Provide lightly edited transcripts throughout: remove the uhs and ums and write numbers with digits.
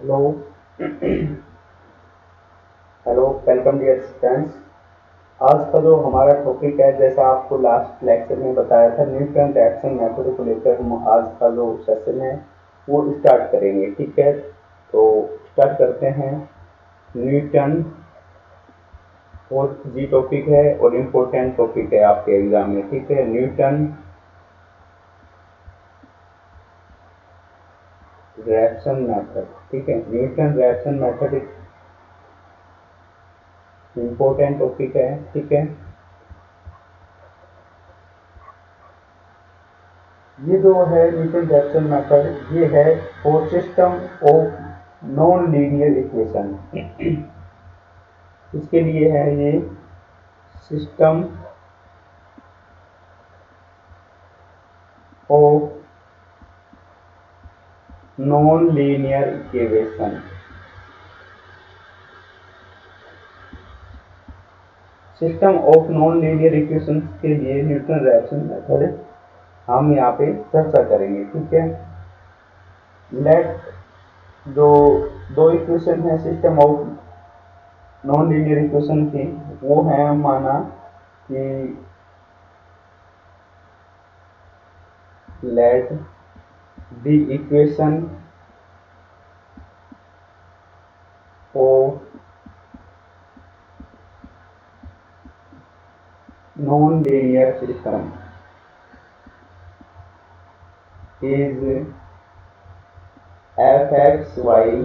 Hello. Hello, welcome dear students. आज का जो हमारा टॉपिक है, जैसा आपको लास्ट लेक्चर में बताया था, न्यूटन रिएक्शन मेथड को लेकर हम आज का जो सेशन है वो स्टार्ट करेंगे। ठीक है, तो स्टार्ट करते हैं। न्यूटन और जी टॉपिक है और इम्पोर्टेंट टॉपिक है आपके एग्जाम में। ठीक है, न्यूटन रिएक्शन मेथड। ठीक है, Newton reaction method important topic है। ठीक है, ये जो है न्यूटन रिएक्शन मेथड, ये है for system of non linear equation. इसके लिए है ये system of non linear equation. System of non linear equation के लिए न्यूटन रिएक्शन मेथड हम यहाँ पे चर्चा करेंगे। ठीक है, लेट जो दो इक्वेशन है system of non linear equation की, वो है माना कि let the equation of non-linear system is fxy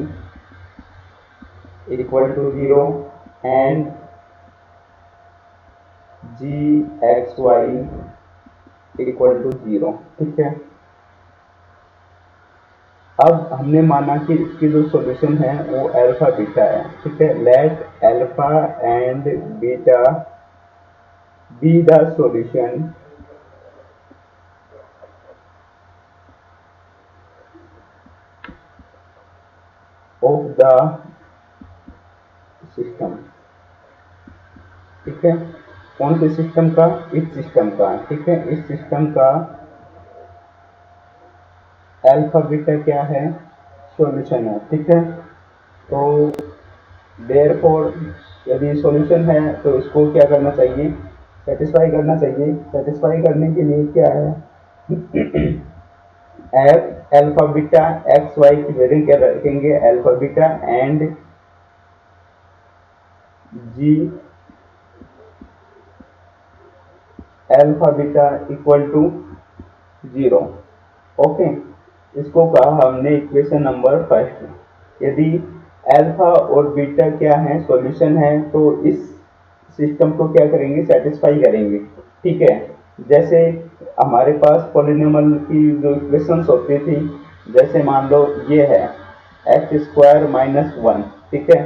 equal to 0 and gxy equal to 0। ठीक है, अब हमने माना कि इसकी जो सॉल्यूशन है वो अल्फा बीटा है। ठीक है, let alpha and beta be the solution of the system. ठीक है, कौन से सिस्टम का? इस सिस्टम का। ठीक है, इस सिस्टम का अल्फा बीटा क्या है? सॉल्यूशन है। ठीक है, तो देयरफॉर यदि सॉल्यूशन है तो इसको क्या करना चाहिए? सेटिस्फाई करना चाहिए। सेटिस्फाई करने के लिए क्या है? F alpha beta X Y की वैल्यू क्या रखेंगे? Alpha beta and G alpha beta equal to 0। Okay, इसको कहा हमने इक्वेशन नंबर फर्स्ट। यदि अल्फा और बीटा क्या है? सॉल्यूशन है, तो इस सिस्टम को क्या करेंगे? सेटिस्फाई करेंगे। ठीक है, जैसे हमारे पास पॉलिनोमियल की जो इक्वेशंस होती थी, जैसे मान लो ये है एक्स स्क्वायर माइनस 1। ठीक है,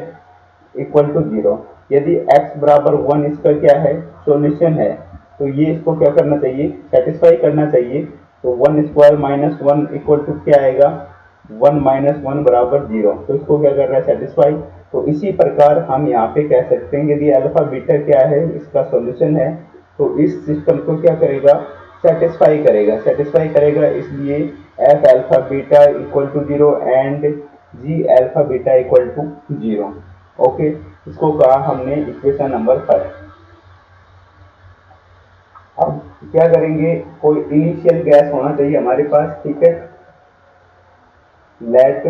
इक्वल टू 0। यदि x बराबर 1 इसका क्या है? सॉल्यूशन है, तो ये इसको क्या करना चाहिए? सेटिस्फाई करना चाहिए। तो 1 स्क्वायर माइनस 1 इक्वल टू क्या आएगा? 1 माइनस 1 बराबर 0। तो इसको क्या कर रहा है? सेटिस्फाई। तो इसी प्रकार हम यहाँ पे कह सकते हैं यदि अल्फा बीटा क्या है? इसका सॉल्यूशन है, तो इस सिस्टम को क्या करेगा? सेटिस्फाई करेगा। सेटिस्फाई करेगा, इसलिए F alpha beta equal to 0 and G alpha beta equal to 0। Okay, इसको कहा हमने इक्वेशन नंबर 5। अब क्या करेंगे? कोई इनिशियल गैस होना चाहिए हमारे पास। ठीक है, let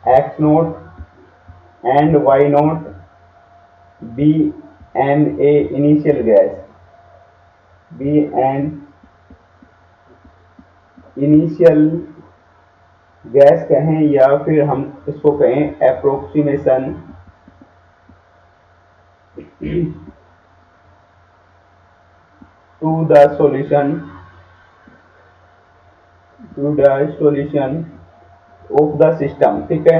X naught and Y naught be an a initial guess. Be an initial guess कहें या फिर हम इसको कहें approximation to the solution of the system. ठीक है,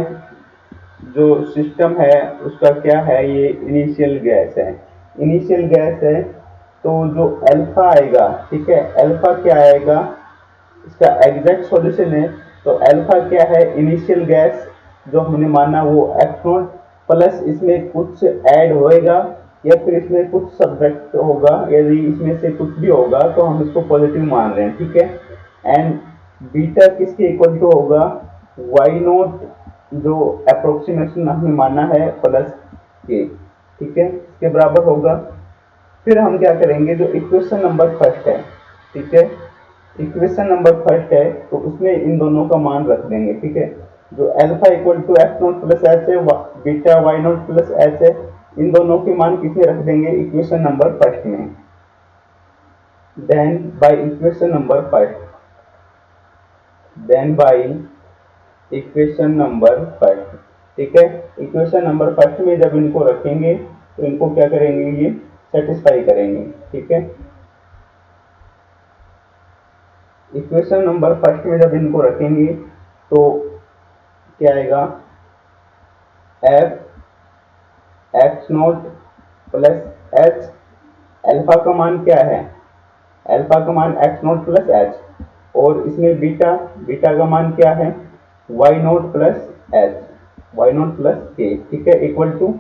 जो सिस्टम है उसका क्या है? ये इनिशियल गैस है। इनिशियल गैस है, तो जो अल्फा आएगा, ठीक है, अल्फा क्या आएगा? इसका एग्जैक्ट सॉल्यूशन है। तो अल्फा क्या है? इनिशियल गैस जो हमने माना वो एक्स नॉट प्लस इसमें कुछ ऐड होएगा या फिर इसमें कुछ सब्ट्रैक्ट होगा। यदि इसमें से कुछ भी होगा तो हम इसको पॉजिटिव मान रहे हैं। ठीक है, एंड बीटा किसके इक्वल टू होगा, वाई नोट जो अप्रोक्सीमेशन हमने माना है प्लस के, ठीक है, इसके बराबर होगा। फिर हम क्या करेंगे, जो इक्वेशन नंबर फर्स्ट है, ठीक है, इक्वेशन नंबर फर्स्ट है तो उसमें इन दोनों का मान रख देंगे, ठीक है, जो alpha equal to X naught plus H है, beta Y naught plus H है, इन दोनों के मान किसे रख देंगे, इक्वेशन नंबर फर्स्ट में। Then by equation number first, then by equation number first, ठीक है, इक्वेशन नंबर फर्स्ट में जब इनको रखेंगे तो इनको क्या करेंगे, ये सेटिस्फाई करेंगे, ठीक है। इक्वेशन नंबर फर्स्ट में जब इनको रखेंगे तो क्या आएगा, F X naught plus H, alpha का मान क्या है, अल्फा का मान एक्स नोट प्लस एच, और इसमें बीटा, बीटा का मान क्या है, Y naught plus H, Y naught plus K, ठीक है, equal to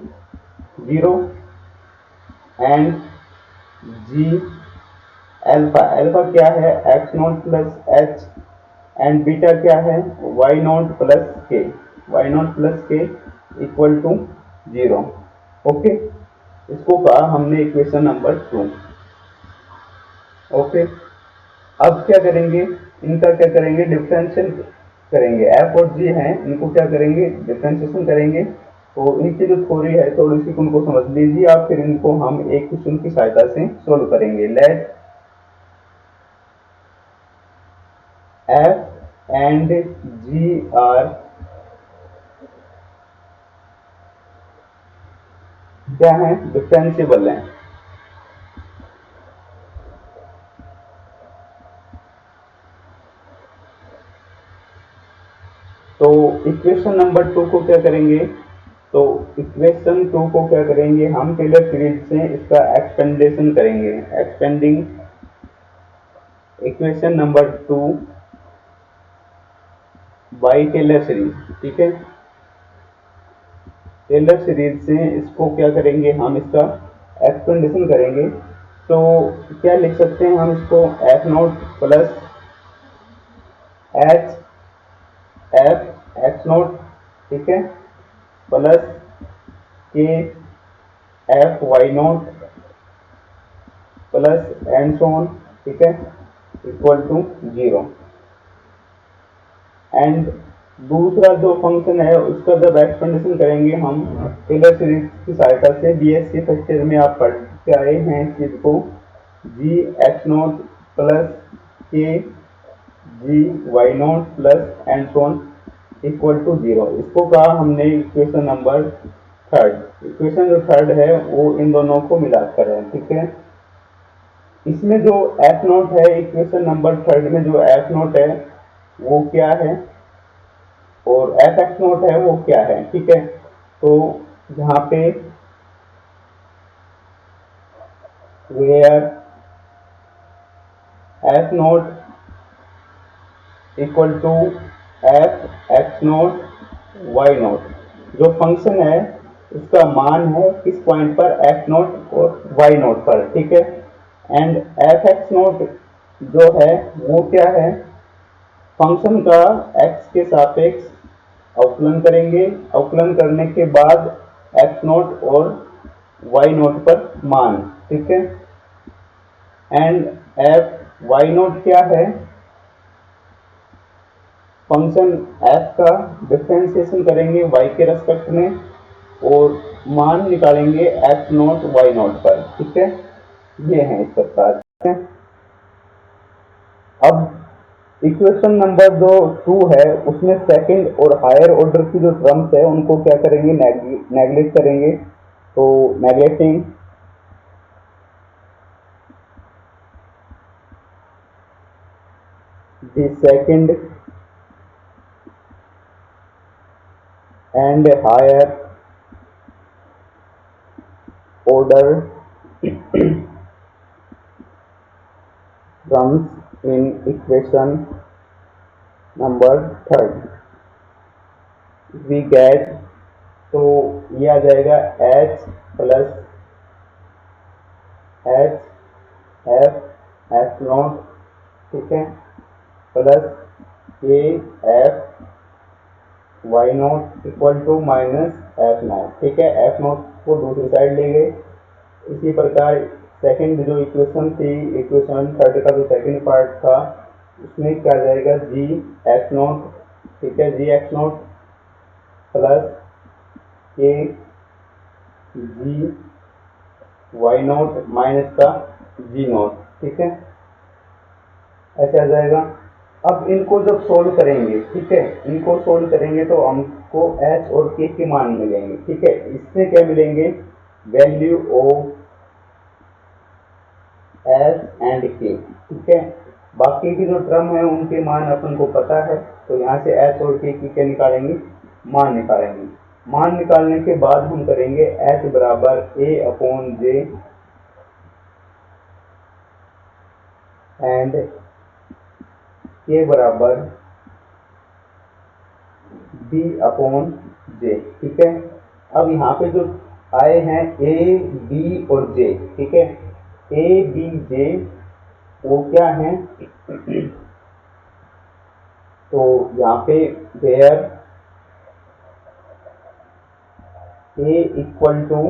0 and G alpha, alpha क्या है, X naught plus H, and beta क्या है, Y naught plus K, Y naught plus K equal to 0। Okay, इसको कहा हमने equation number 2। Okay, अब क्या करेंगे, इनका क्या करेंगे, डिफरेंशियल करेंगे, एफ और जी हैं, इनको क्या करेंगे, डिफरेंशिएशन करेंगे। तो इनकी जो थ्योरी है थोड़ी सी उनको समझ लीजिए आप, फिर इनको हम एक क्वेश्चन की सहायता से सोल्व करेंगे। Let F and G are क्या है, डिफरेंशिएबल है। तो इक्वेशन नंबर 2 को क्या करेंगे, तो इक्वेशन 2 को क्या करेंगे, हम टेलर सीरीज से इसका एक्सपेंडेशन करेंगे, expanding equation number 2 by Taylor series, ठीक है, टेलर सीरीज से इसको क्या करेंगे, हम इसका एक्सपेंडेशन करेंगे। तो क्या लिख सकते हैं हम इसको, F naught plus H F X naught, ठीक है, plus K F Y naught plus and so on, ठीक है, इक्वल टू 0। एंड दूसरा जो फंक्शन है उसका जब एक्सपेंडेशन करेंगे हम टेलर सीरीज की सहायता से, बीएससी फर्स्ट ईयर में आप पढ़ के आए हैं इस चीज को, जी X naught plus K G Y naught plus and so on equal to 0, इसको कहा हमने इक्वेशन नंबर थर्ड। इक्वेशन जो थर्ड है वो इन दोनों को मिलाकर है, ठीक है। इसमें जो एफ नोट है, इक्वेशन नंबर थर्ड में जो एफ नोट है वो क्या है, और एफ एक्स नोट है वो क्या है, ठीक है। तो यहाँ पे where F naught equal to F X naught Y naught, जो फंक्शन है उसका मान है किस पॉइंट पर, एक्स नोट और वाई नोट पर, ठीक है। एंड एफ एक्स नोट जो है वो क्या है, फंक्शन का एक्स के सापेक्ष अवकलन करेंगे, अवकलन करने के बाद एक्स नोट और वाई नोट पर मान, ठीक है। एंड एफ वाई नोट क्या है, फंक्शन एफ का डिफरेंशिएशन करेंगे वाई के रेस्पेक्ट में और मान निकालेंगे एक्स नोट वाई नोट पर, ठीक है। ये है इस प्रकार, ठीक है। अब इक्वेशन नंबर जो 2 है उसमें सेकंड और हायर ऑर्डर की जो टर्म्स है उनको क्या करेंगे, नेगलेक्ट करेंगे। तो neglecting the second and higher order terms in equation number third we get, तो ये आ जाएगा h plus H F F naught, ठीक है, plus A F Y naught equal to minus F naught. ठीक है, एफ नॉट को दूसरी साइड ले गए। इसी प्रकार सेकंड जो इक्वेशन थी, इक्वेशन थर्ड का जो सेकंड पार्ट था, उसमें क्या जाएगा, जी एक्स नॉट। ठीक है, जी X not plus K G Y not minus का जी नॉट। ठीक है, ऐसे आ जाएगा। अब इनको जब सोल्व करेंगे, ठीक है, इनको सोल्व करेंगे तो हमको एच और के मान मिलेंगे। ठीक है, इससे क्या मिलेंगे, वैल्यू ऑफ एच एंड के। ठीक है, बाकी की जो टर्म है उनके मान अपन को पता है, तो यहाँ से एच और के क्या निकालेंगे, मान निकालेंगे। मान निकालने के बाद हम करेंगे एच बराबर ए अपॉन जे एंड के बराबर बी अपॉन जे। ठीक है, अब यहाँ पे जो आए हैं ए बी और जे, ठीक है, ए बी जे वो क्या है, तो यहाँ पे where A equal to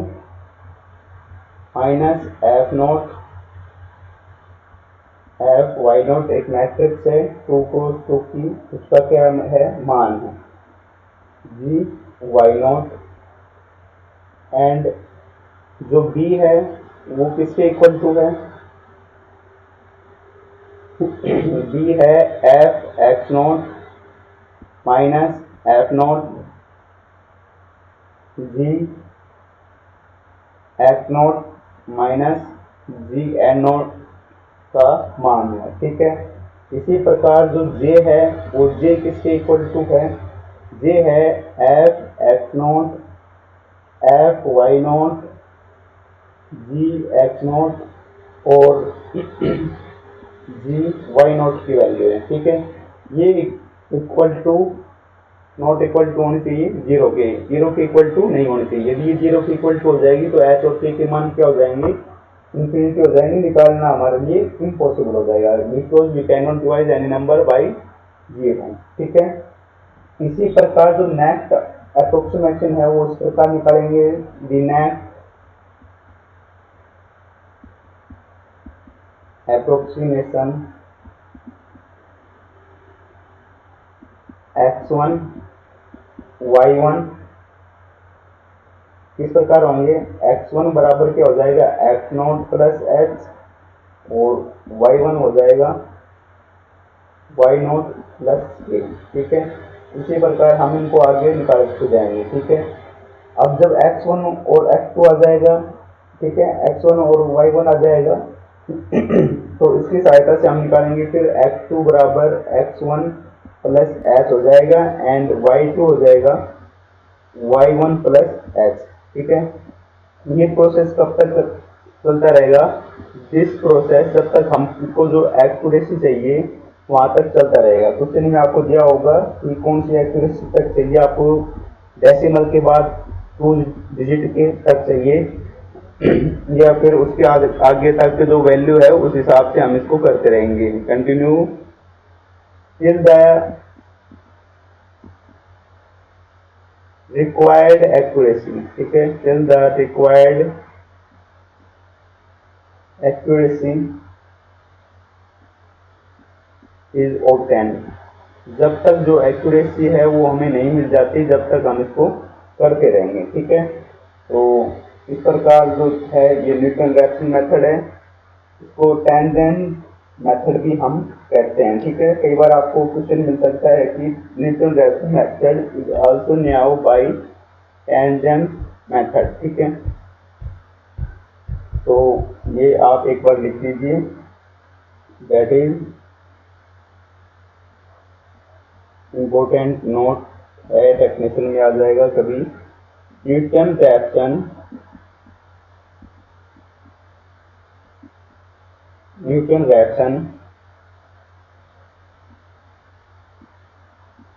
minus F naught F Y naught एक मैट्रिक्स है 2 क्रॉस 2 की, उसका क्या है, मान है जी वाई नॉट एंड जो बी है वो किसके इक्वल टू है, बी है F X naught minus F naught G X naught minus G N naught का मान है। ठीक है, इसी प्रकार जो जे है वो जे किसके इक्वल टू है, जे है F X naught F Y naught G X not और जी वाई नॉट की वैल्यू है। ठीक है, ये equal to not equal to होनी चाहिए जीरो के, जीरो के इक्वल टू नहीं होनी चाहिए। यदि ये जीरो के इक्वल टू हो जाएगी तो एच और के मान क्या हो जाएंगे, इंफिनिटी हो जाएंगे, निकालना हमारे लिए इम्पॉसिबल हो जाएगा, because we can not divide any number by zero. ठीक है, इसी प्रकार जो नेक्स्ट अप्रोक्सीमेशन है वो इस प्रकार निकालेंगे, दी नेक्स्ट approximation x1 y1 किस प्रकार होंगे, x1 बराबर क्या हो जाएगा, एक्स नॉट प्लस एच और y1 हो जाएगा वाई नॉट प्लस के। ठीक है, इसी प्रकार हम इनको आगे निकालते जाएंगे। ठीक है, अब जब x1 और x2 आ जाएगा, ठीक है, x1 और y1 आ जाएगा तो इसकी सहायता से हम निकालेंगे फिर x2 बराबर x1 प्लस एच हो जाएगा एंड y2 हो जाएगा y1 प्लस एच। ठीक है, ये प्रोसेस कब तक चलता रहेगा, दिस प्रोसेस जब तक हमको जो एक्यूरेसी चाहिए वहां तक चलता रहेगा। क्वेश्चन में आपको दिया होगा कि कौन सी एक्यूरेसी तक चाहिए, आपको डेसिमल के बाद 2 डिजिट के तक चाहिए या फिर उसके आगे तक के जो वैल्यू है उस हिसाब से हम इसको करते रहेंगे। Continue till the required accuracy. ठीक है, till the required accuracy is obtained, जब तक जो एक्यूरेसी है वो हमें नहीं मिल जाती जब तक हम इसको करते रहेंगे। ठीक है, तो इस प्रकार जो है ये न्यूटन रैप्सन मेथड है, इसको टेंजेंट मेथड भी हम कहते हैं। ठीक है, कई बार आपको क्वेश्चन मिल सकता है कि Newton Raphson method is also known by tangent method. ठीक है, तो ये आप एक बार लिख लीजिए, दैट इज इम्पोर्टेंट नोट है, डेफिनेशन में आ जाएगा कभी, Newton Raphson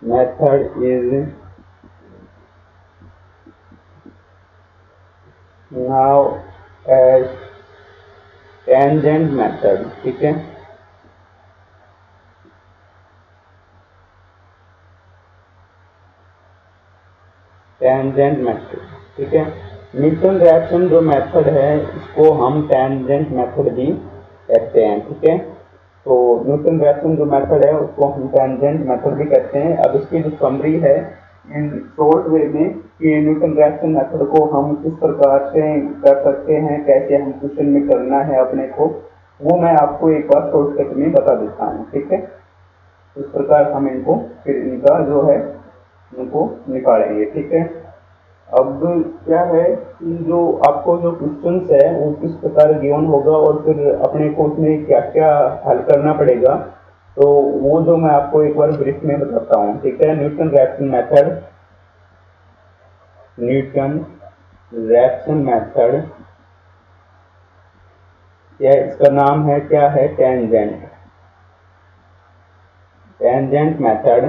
method is now as tangent method। ठीक है, टेंजेंट मेथड, ठीक है। न्यूटन रैप्सन जो मेथड है इसको हम टेंजेंट मेथड भी कहते हैं, ठीक है। तो न्यूटन रैप्सन जो मेथड है उसको हम टेंजेंट मेथड भी कहते हैं। अब इसकी जो समरी है इन शॉर्ट वे में कि न्यूटन रैप्सन मेथड को हम किस प्रकार से कर सकते हैं, कैसे हम क्वेश्चन में करना है अपने को, वो मैं आपको एक बार शॉर्टकट में बता देता हूँ, ठीक है। इस प्रकार हम इनको फिर इनका जो है इनको निकालेंगे, ठीक है। अब क्या है कि जो आपको जो क्वेश्चंस है वो किस प्रकार गिवन होगा और फिर अपने को उसमें क्या क्या हल करना पड़ेगा, तो वो जो मैं आपको एक बार ब्रीफ में बताता हूँ, ठीक है। न्यूटन रैप्सन मेथड या इसका नाम है क्या है, tangent method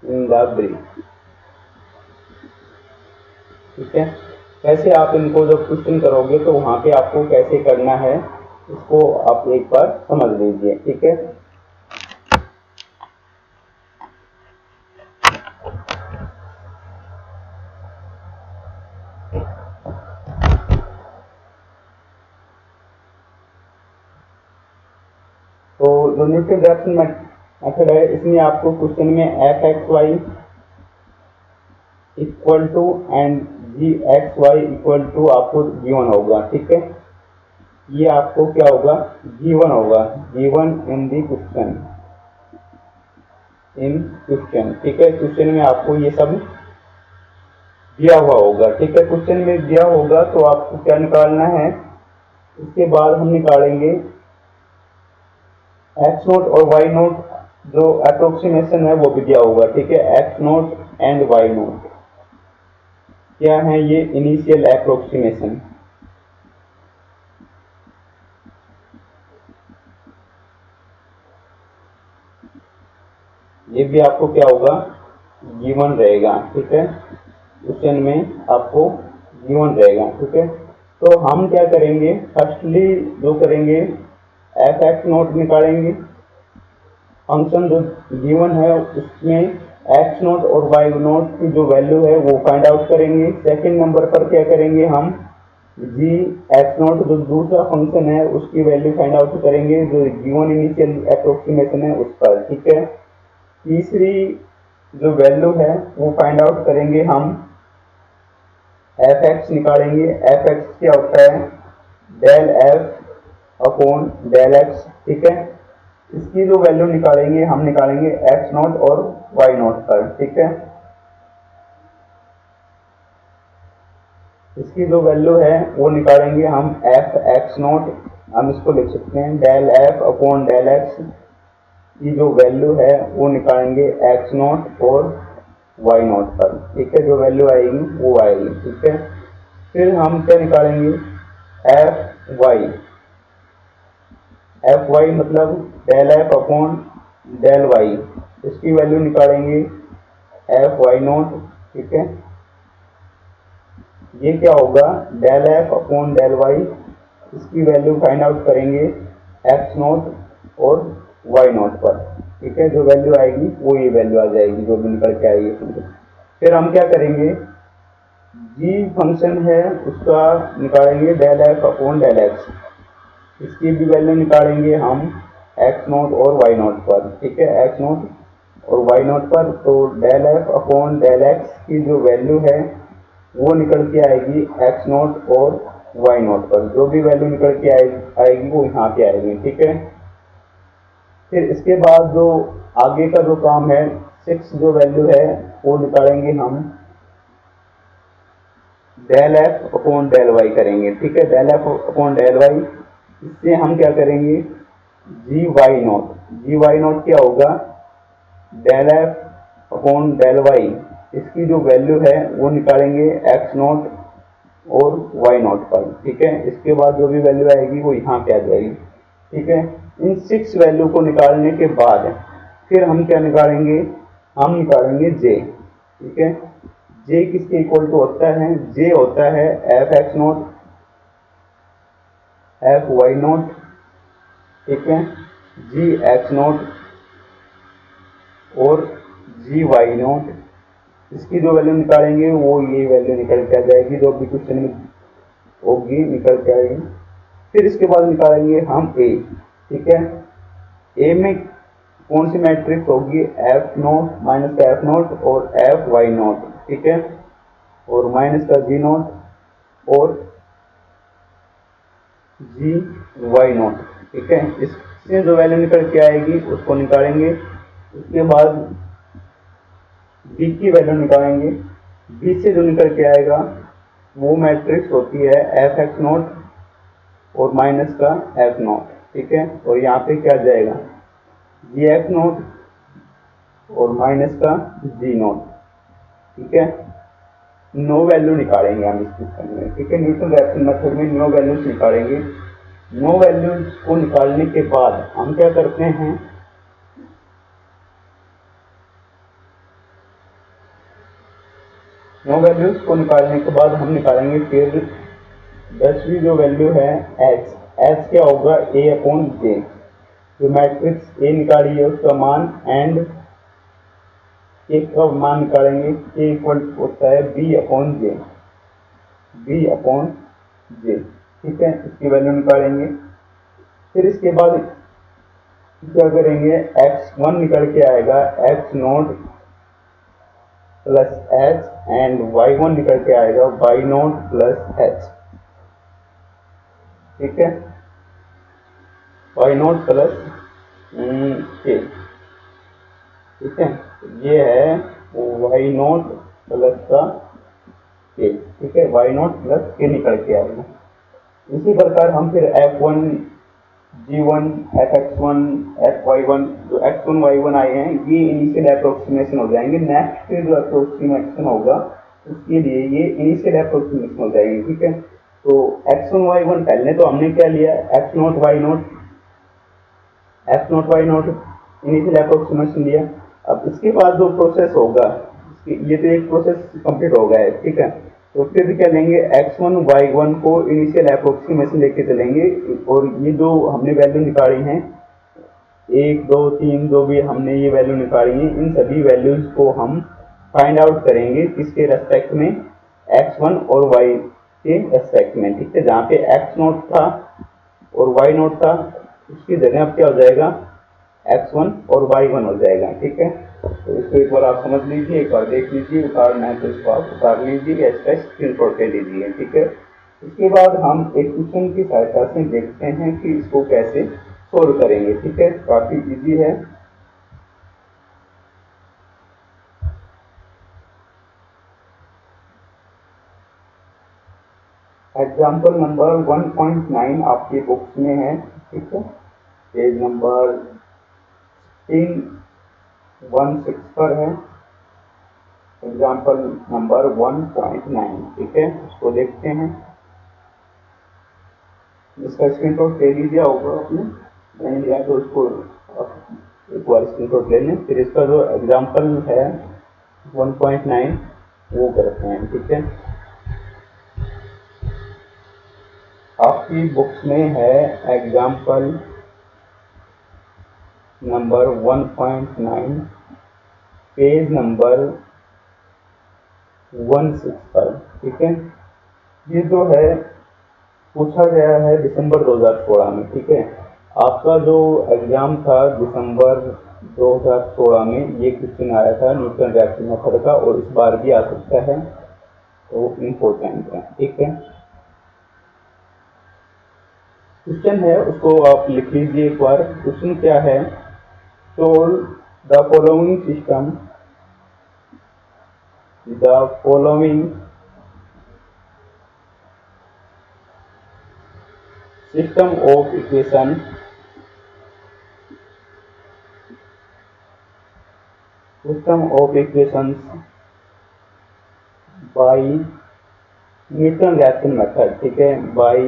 in the brief, ठीक है। कैसे आप इनको जब क्वेश्चन करोगे तो वहां पे आपको कैसे करना है इसको आप एक बार समझ लीजिए, ठीक है। तो जो न्यूटन रैप्सन मेथड है इसमें आपको क्वेश्चन में F X Y equal to and G X Y equal to आपको गिवन होगा, ठीक है। ये आपको क्या होगा, गिवन होगा, गिवन इन दी क्वेश्चन, ठीक है। क्वेश्चन में आपको ये सब दिया हुआ होगा, ठीक है। क्वेश्चन में दिया होगा तो आपको क्या निकालना है, इसके बाद हम निकालेंगे एक्स नोट और वाई नोट, जो अप्रोक्सीमेशन है वो भी दिया होगा, ठीक है। X naught and Y naught क्या है, ये इनिशियल अप्रोक्सीमेशन, ये भी आपको क्या होगा, गिवन रहेगा, ठीक है। क्वेश्चन में आपको गिवन रहेगा, ठीक है। तो हम क्या करेंगे, फर्स्टली जो करेंगे एफ एक्स नोट निकालेंगे, फंक्शन जो गिवन है उसमें एक्स नोट और वाई नोट की जो वैल्यू है वो फाइंड आउट करेंगे। सेकंड नंबर पर क्या करेंगे, हम जी एक्स नोट जो दूसरा फंक्शन है उसकी वैल्यू फाइंड आउट करेंगे जो गिवन इनिशियल अप्रोक्सीमेशन है उस पर, ठीक है। तीसरी जो वैल्यू है वो फाइंड आउट करेंगे हम, एफ एक्स निकालेंगे। एफ एक्स क्या होता है, del F upon del X, ठीक है। इसकी जो वैल्यू निकालेंगे हम निकालेंगे एक्स नोट और वाई नोट पर, ठीक है। इसकी जो वैल्यू है वो निकालेंगे हम एफ एक्स नोट, हम इसको लिख सकते हैं del F upon del X की जो वैल्यू है वो निकालेंगे एक्स नोट और वाई नोट पर, ठीक है। जो वैल्यू आएगी वो आएगी, ठीक है। फिर हम क्या निकालेंगे, एफ वाई मतलब del F upon del Y, इसकी वैल्यू निकालेंगे एफ वाई नोट, ठीक है। ये क्या होगा, del F upon del Y, इसकी वैल्यू फाइंड आउट करेंगे एक्स नोट और वाई नोट पर, ठीक है। जो वैल्यू आएगी वो ये वैल्यू आ जाएगी जो भी निकल के आएगी। फिर हम क्या करेंगे, जी फंक्शन है उसका निकालेंगे del F upon del X, इसकी भी वैल्यू निकालेंगे हम एक्स नोट और वाई नोट पर, ठीक है। एक्स नोट और वाई नोट पर, तो del F upon del X की जो वैल्यू है वो निकल के आएगी एक्स नोट और वाई नोट पर, जो भी वैल्यू निकल के आएगी वो यहाँ पे आएगी, ठीक है। फिर इसके बाद जो आगे का जो काम है, 6 जो वैल्यू है वो निकालेंगे हम del F upon del Y करेंगे, ठीक है। Del F upon del Y, इससे हम क्या करेंगे, जी वाई नोट क्या होगा, del F upon del Y, इसकी जो वैल्यू है वो निकालेंगे एक्स नोट और वाई नोट पर, ठीक है। इसके बाद जो भी वैल्यू आएगी वो यहाँ पे आ जाएगी, ठीक है। इन 6 वैल्यू को निकालने के बाद फिर हम क्या निकालेंगे, हम निकालेंगे जे, ठीक है। जे किसके इक्वल टू होता है, जे होता है F X naught F Y naught, ठीक है, जी एक्स नोट और जी वाई नॉट, इसकी जो वैल्यू निकालेंगे वो ये वैल्यू निकल के आ जाएगी जो अभी क्वेश्चन में होगी, निकल के आएगी। फिर इसके बाद निकालेंगे हम ए, ठीक है। ए में कौन सी मैट्रिक्स होगी, एफ नॉट माइनस का एफ नॉट और एफ वाई नॉट, ठीक है, और माइनस का जी नॉट और जी वाई नॉट, ठीक है। इससे जो वैल्यू निकल के आएगी उसको निकालेंगे। उसके बाद बी की वैल्यू निकालेंगे। बी से जो निकल के आएगा वो मैट्रिक्स होती है एफ एक्स नॉट और माइनस का एफ नॉट, ठीक है। और यहाँ पे क्या जाएगा, जी एफ नॉट और माइनस का जी नॉट, ठीक है। नो वैल्यू निकालेंगे हम इस क्वेश्चन में, ठीक है। न्यूटन रैप्सन मेथड में नो वैल्यूज निकालेंगे। नो वैल्यूज को निकालने के बाद हम क्या करते हैं, नो वैल्यूज को निकालने के बाद हम निकालेंगे फिर 10वीं जो वैल्यू है एच, एच क्या होगा, ए अपॉन जे। जो मैट्रिक्स ए निकाली है उसका मान एंड के का मान निकालेंगे, के इक्वल होता है बी अपॉन जे, बी अपॉन जे, ठीक है। इसकी वैल्यू निकालेंगे। फिर इसके बाद क्या करेंगे, x1 निकल के आएगा x not plus H and y1 निकल के आएगा y नॉट प्लस एच, ठीक है, y नॉट प्लस के, ठीक है। ये है y नॉट प्लस का के, ठीक है, y नॉट प्लस के निकल के आएगा। इसी प्रकार हम फिर f1 g1 fx1 fy1 जो x1 y1 आए हैं ये इनिशियल अप्रोक्सीमेशन हो जाएंगे। नेक्स्ट जो अप्रोक्सीमेशन होगा उसके लिए ये इनिशियल अप्रोक्सीमेशन हो जाएगी, ठीक है। तो x1 y1 पहले तो हमने क्या लिया, x not y not, f not y not initial approximation लिया। अब इसके बाद जो प्रोसेस होगा, ये तो एक प्रोसेस कंप्लीट हो गया है, ठीक है। तो फिर क्या लेंगे, x1 y1 को इनिशियल अप्रोक्सीमेशन लेके चलेंगे और ये जो हमने वैल्यू निकाली है 1 2 3 जो भी हमने ये वैल्यू निकाली है इन सभी वैल्यूज को हम फाइंड आउट करेंगे किसके रेस्पेक्ट में, x1 और y के रेस्पेक्ट में, ठीक है। जहाँ पे x नोट था और y नोट था उसकी जगह अब क्या हो जाएगा, x1 और y1 हो जाएगा, ठीक है। तो इसको एक बार आप समझ लीजिए, एक बार देख लीजिए, उतारना है तो इसको आप उतार लीजिए या इसका स्क्रीनशॉट ले लीजिए, ठीक है। इसके बाद हम एक क्वेश्चन की सहायता से देखते हैं कि इसको कैसे सोल्व करेंगे, ठीक है। काफी इजी है। एग्जाम्पल नंबर 1.9 आपकी बुक्स में है, ठीक है। पेज नंबर 316 पर है, एग्जाम्पल नंबर 1.9, ठीक है। उसको देखते हैं। इसका स्क्रीनशॉट ले लीजिए होगा आपने, नहीं लिया तो उसको एक बार स्क्रीनशॉट ले लें। फिर इसका जो एग्जाम्पल है 1.9 वो करते हैं, ठीक है। आपकी बुक्स में है एग्जाम्पल नंबर 1.9 पेज नंबर 16 पर, ठीक है। ये जो है पूछा गया है दिसंबर 2016 में, ठीक है। आपका जो एग्जाम था दिसंबर 2016 में ये क्वेश्चन आया था न्यूटन रैप्सन मेथड का और इस बार भी आ सकता है, तो इम्पोर्टेंट है, ठीक है। क्वेश्चन है उसको आप लिख लीजिए एक बार। क्वेश्चन क्या है, solve the following system, the following system of equation by Newton Raphson method, ठीक है, by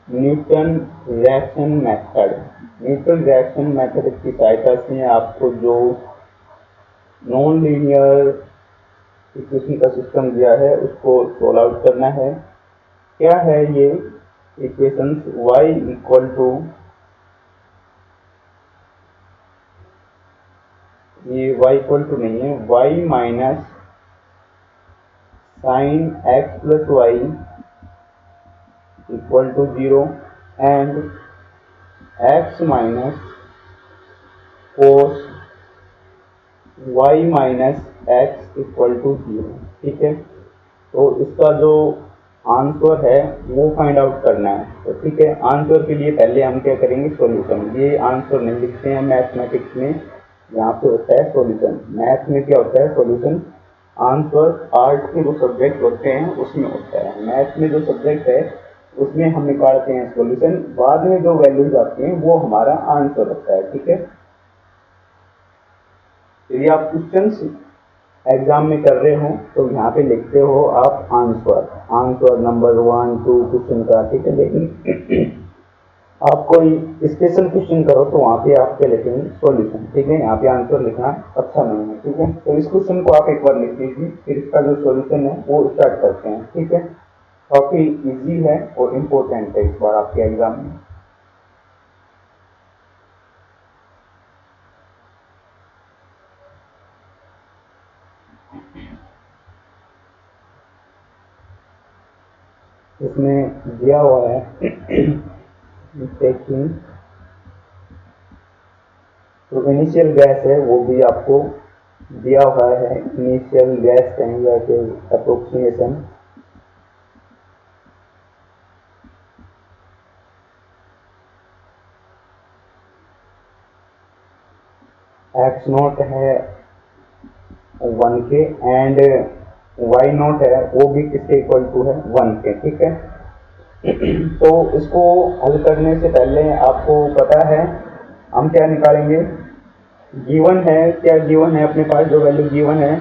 Newton Raphson method. Newton Raphson method की सहायता से आपको जो नॉन लीनियर इक्वेशन का सिस्टम दिया है उसको सोल्व आउट करना है। क्या है ये इक्वेशंस, y इक्वल टू ये y इक्वल टू नहीं है, y minus sine X plus Y equal to 0 and x minus cos y minus X equal to 0। ठीक है, तो इसका जो आंसर है वो फाइंड आउट करना है। तो ठीक है, आंसर के लिए पहले हम क्या करेंगे, सॉल्यूशन। ये आंसर नहीं लिखते हैं मैथमेटिक्स में, यहाँ पे होता है सॉल्यूशन। मैथ में क्या होता है, सॉल्यूशन। आंसर आर्ट के जो सब्जेक्ट होते हैं उसमें होता है, मैथ में जो सब्जेक्ट है उसमें हम निकालते हैं सॉल्यूशन, बाद में जो वैल्यूज आती हैं वो हमारा आंसर होता है। ठीक है, यदि आप क्वेश्चंस एग्जाम में कर रहे हो तो यहाँ पे लिखते हो आप आंसर, आंसर नंबर 1 2 क्वेश्चन का। ठीक है, लेकिन आप कोई स्पेशल क्वेश्चन करो तो वहाँ पे आप क्या लिखेंगे, सॉल्यूशन। ठीक है, यहाँ पे आंसर लिखना अच्छा नहीं है। ठीक है, तो इस क्वेश्चन को आप एक बार लिख लीजिए, फिर इसका जो सॉल्यूशन है वो स्टार्ट करते हैं। ठीक है, काफी इजी है और इम्पोर्टेंट है इस बार आपके एग्जाम में। इसमें दिया हुआ है टेकिंग, तो इनिशियल गैस है वो भी आपको दिया हुआ है। इनिशियल गैस कहेंगे या फिर अप्रोक्सीमेशन। एक्स नोट है 1 के एंड वाई नोट है वो भी किसके इक्वल टू है, 1 के। ठीक है, तो इसको हल करने से पहले आपको पता है हम क्या निकालेंगे, गिवन है, क्या गिवन है अपने पास, जो वैल्यू गिवन है,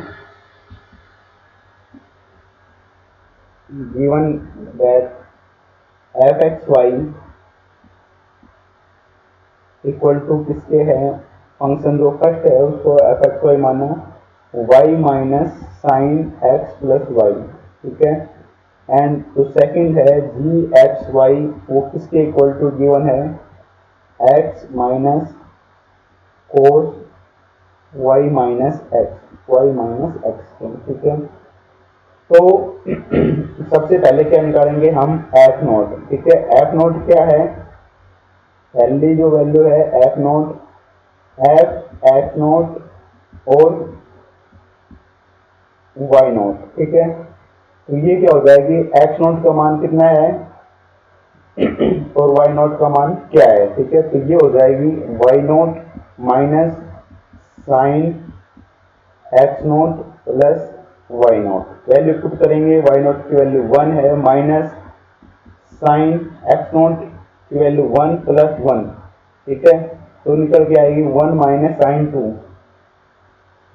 given that F X Y equal to किसके है, फंक्शन जो फर्स्ट है उसको एफ एक्स वाई माना, Y minus sine X plus Y. ठीक है, एंड जो सेकंड है जी एक्स वाई वो किसके इक्वल टू गिवन है, X minus cos Y minus X, Y minus X. ठीक है, तो सबसे पहले क्या निकालेंगे हम, एफ नोट। ठीक है, एफ नोट क्या है, पहली जो वैल्यू है F naught, F X naught और वाई नोट। ठीक है, तो ये क्या हो जाएगी, एक्स नोट का मान कितना है और वाई नोट का मान क्या है। ठीक है, तो ये हो जाएगी Y naught minus sine X naught plus Y naught. Value put करेंगे, वाई नोट की वैल्यू 1 है, माइनस साइन एक्स नोट की वैल्यू 1 प्लस 1। ठीक है, तो निकल के आएगी 1 minus sine 2,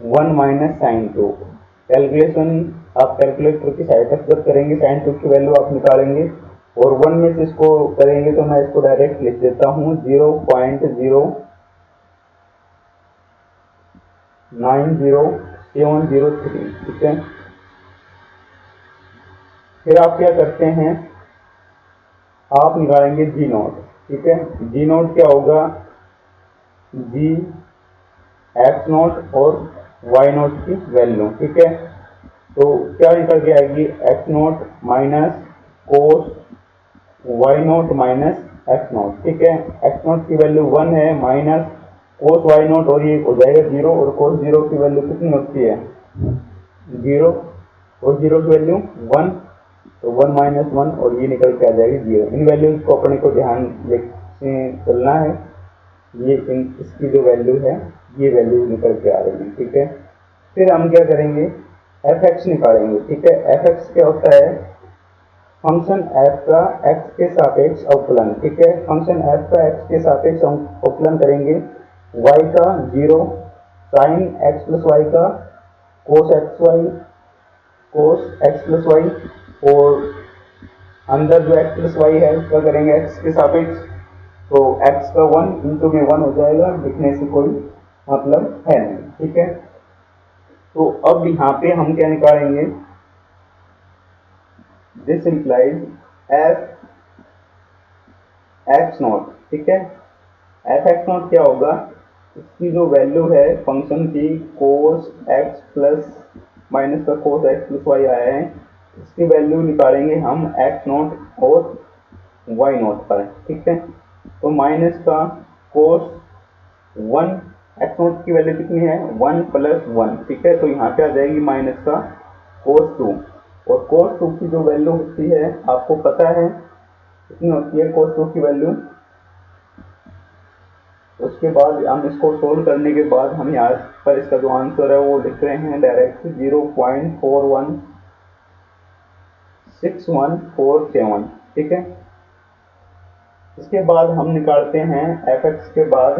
1 minus sine 2। Calculation आप कैलकुलेटर की सहायता से जब करेंगे साइन 2 की वैल्यू आप निकालेंगे और 1 में से इसको करेंगे, तो मैं इसको डायरेक्ट लिख देता हूँ 0.09073। ठीक है, फिर आप क्या करते हैं, आप निकालेंगे जी नोट। ठीक है, जी नोट क्या होगा, जी एक्स नोट और वाई नोट की वैल्यू। ठीक है, तो क्या निकल के आएगी, X naught minus cos Y naught minus X naught. ठीक है, एक्स नोट की वैल्यू 1 है, माइनस कोस वाई नोट और ये हो जाएगा 0, और कोस 0 की वैल्यू कितनी होती है, 0, और 0 की वैल्यू 1, तो 1 माइनस 1 और ये निकल के आ जाएगी 0। इन वैल्यूज को अपने को ध्यान से चलना है, ये इसकी जो वैल्यू है ये वैल्यू निकल के आ रही है। ठीक है, फिर हम क्या करेंगे, एफ एक्स निकालेंगे। ठीक है, एफ एक्स क्या होता है, फंक्शन एफ का एक्स के सापेक्ष अवकलन। ठीक है, फंक्शन एफ का एक्स के सापेक्ष अवकलन करेंगे, वाई का 0 साइन एक्स प्लस वाई का cos X Y, cos x plus Y, और अंदर जो एक्स प्लस वाई है उसका करेंगे एक्स के सापेक्ष, तो x का 1 इंटू में 1 हो जाएगा, लिखने से कोई मतलब है नहीं। ठीक है, तो अब यहाँ पे हम क्या निकालेंगे, this implies F X not. ठीक है, एफ एक्स नॉट क्या होगा, इसकी जो वैल्यू है फंक्शन की कोस एक्स प्लस माइनस का कोस एक्स प्लस वाई आया है, इसकी वैल्यू निकालेंगे हम एक्स नोट और वाई नोट पर, ठीक है। तो माइनस का कोस 1, एक्स नोट की वैल्यू कितनी है 1 प्लस 1, ठीक है। तो यहाँ पे आ जाएगी माइनस का कोस 2, और कोस 2 की जो वैल्यू होती है आपको पता है कितनी होती है कोस 2 की वैल्यू। उसके बाद हम इसको सोल्व करने के बाद हम यहाँ पर इसका जो आंसर है वो लिख रहे हैं डायरेक्ट 0.416147, ठीक है। इसके बाद हम निकालते हैं एफ एक्स के बाद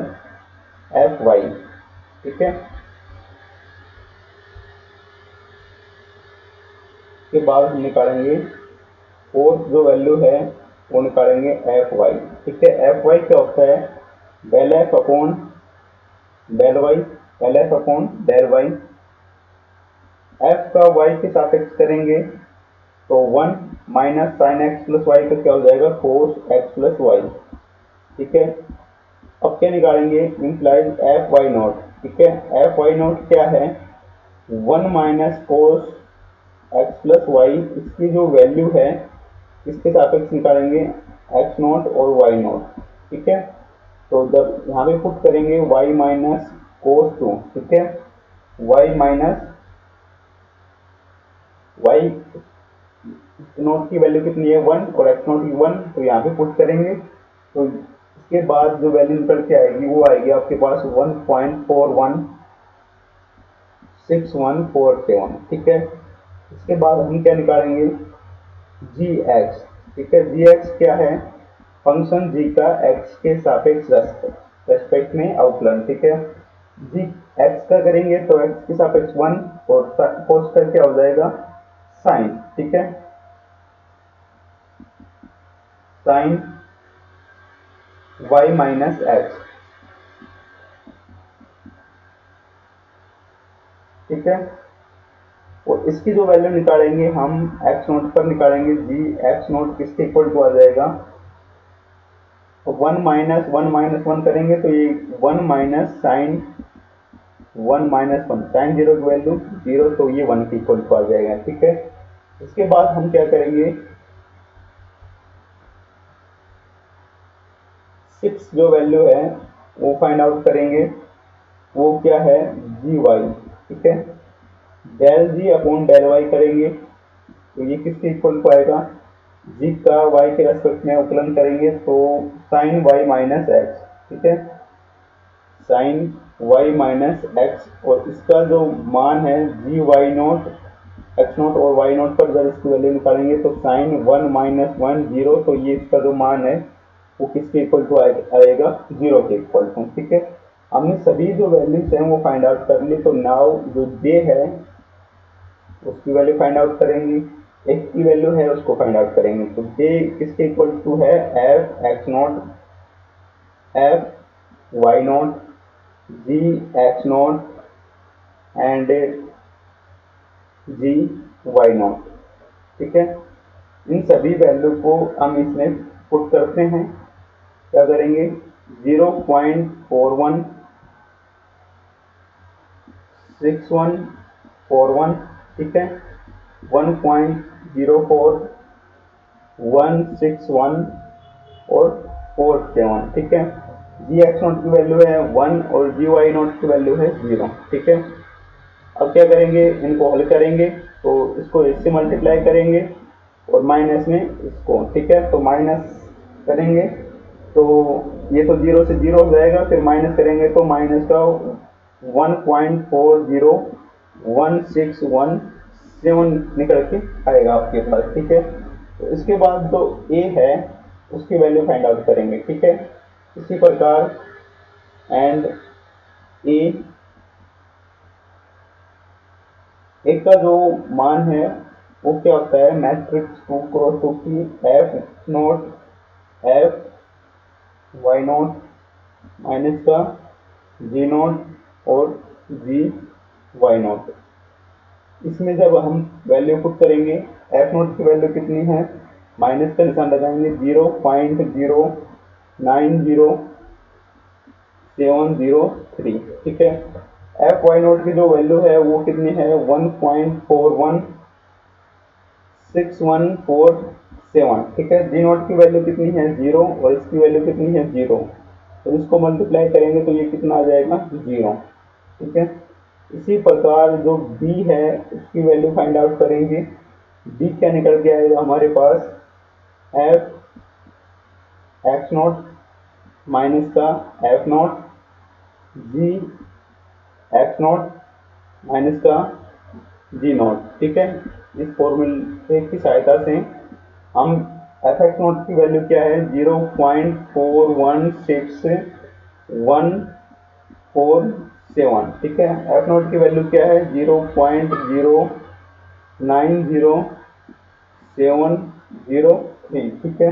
एफ वाई, ठीक है। के बाद हम निकालेंगे फोर्थ जो वैल्यू है वो निकालेंगे एफ वाई, ठीक है। एफ वाई क्या होता है del F upon del Y, del F upon del Y. F का वाई के सापेक्ष करेंगे तो 1 minus sine X plus Y का क्या हो जाएगा कोस एक्स प्लस वाई, ठीक है। अब क्या निकालेंगे इंप्लाइज एफ वाई नॉट, ठीक है। एफ वाई नॉट क्या है 1 minus cos x plus y, इसकी जो वैल्यू है इसके सापेक्ष निकालेंगे एक्स नॉट और वाई नॉट, ठीक है। तो जब यहाँ पे पुट करेंगे वाई माइनस कोस 2, ठीक है। वाई माइनस वाई नॉट की वैल्यू कितनी है 1 और एक्स नॉट की 1, तो यहाँ पे पुट करेंगे तो इसके बाद जो वैल्यू निकल के आएगी वो आएगी आपके पास 1.416147, ठीक है। इसके बाद हम क्या निकालेंगे जी एक्स, ठीक है। जी एक्स क्या है फंक्शन जी का एक्स के सापेक्ष रेस्पेक्ट में अवकलन, ठीक है। जी एक्स का करेंगे तो एक्स के सापेक्ष 1 और कोस का क्या हो जाएगा साइन, ठीक है। साइन y माइनस एक्स, ठीक है। और इसकी जो वैल्यू निकालेंगे हम एक्स नोट पर निकालेंगे जी एक्स नोट किसके इक्वल टू आ जाएगा 1 माइनस 1 करेंगे तो ये 1 माइनस साइन 1 माइनस 1, साइन 0 की वैल्यू 0, तो ये 1 के इक्वल टू आ जाएगा, ठीक है। इसके बाद हम क्या करेंगे 6 जो वैल्यू है वो फाइंड आउट करेंगे, वो क्या है जी वाई, ठीक है। Del G upon del Y करेंगे तो ये किसके इक्वल टू आएगा जी का वाई के रेस्पेक्ट में अवकलन करेंगे तो साइन वाई माइनस एक्स, ठीक है। साइन वाई माइनस एक्स, और इसका जो मान है G Y naught x naught और वाई नोट पर जब इसकी वैल्यू निकालेंगे तो साइन 1 माइनस 1 0, तो ये इसका जो मान है वो किसके इक्वल टू आएगा 0 के इक्वल टू, ठीक है। हमने सभी जो वैल्यूज हैं वो फाइंड आउट कर ली, तो नाउ जो जे है उसकी वैल्यू फाइंड आउट करेंगे, एक्स की वैल्यू है उसको फाइंड आउट करेंगे। तो जे किसके इक्वल टू है F X naught F Y naught G X naught and G Y not, ठीक है। इन सभी वैल्यू को हम इसमें पुट करते हैं, क्या करेंगे 0.416141, ठीक है। 1.04161 और 47, ठीक है। जी एक्स नोट की वैल्यू है 1 और जी वाई नोट की वैल्यू है 0, ठीक है। अब क्या करेंगे इनको हल करेंगे तो इसको इससे मल्टीप्लाई करेंगे और माइनस में इसको, ठीक है। तो माइनस करेंगे तो ये तो 0 से 0 हो जाएगा, फिर माइनस करेंगे तो माइनस का 1.40161 निकल के आएगा आपके पास, ठीक है। तो इसके बाद जो ए है उसकी वैल्यू फाइंड आउट करेंगे, ठीक है। इसी प्रकार एंड ए का जो मान है वो क्या होता है मैट्रिक्स 2 क्रॉस 2 की F naught F Y naught minus का जी नोट और जी वाई नोट। इसमें जब हम वैल्यू पुट करेंगे एफ नोट की वैल्यू कितनी है माइनस का निशान लगाएंगे 0.0906 703। ठीक है, एफ वाई नोट की जो वैल्यू है वो कितनी है 1.416147। ठीक है, जी नोट की वैल्यू कितनी है 0 और इसकी वैल्यू कितनी है 0, तो इसको मल्टीप्लाई करेंगे तो ये कितना आ जाएगा 0। ठीक है, इसी प्रकार जो बी है उसकी वैल्यू फाइंड आउट करेंगे। बी क्या निकल के आएगा हमारे पास एफ एक्स नॉट माइनस का F naught G X naught minus का जी नॉट। ठीक है, इस फॉर्मूले की सहायता से हम एफ एक्स नॉट की वैल्यू क्या है 0.416147। ठीक है, एफ नॉट की वैल्यू क्या है 0.0900703। ठीक है,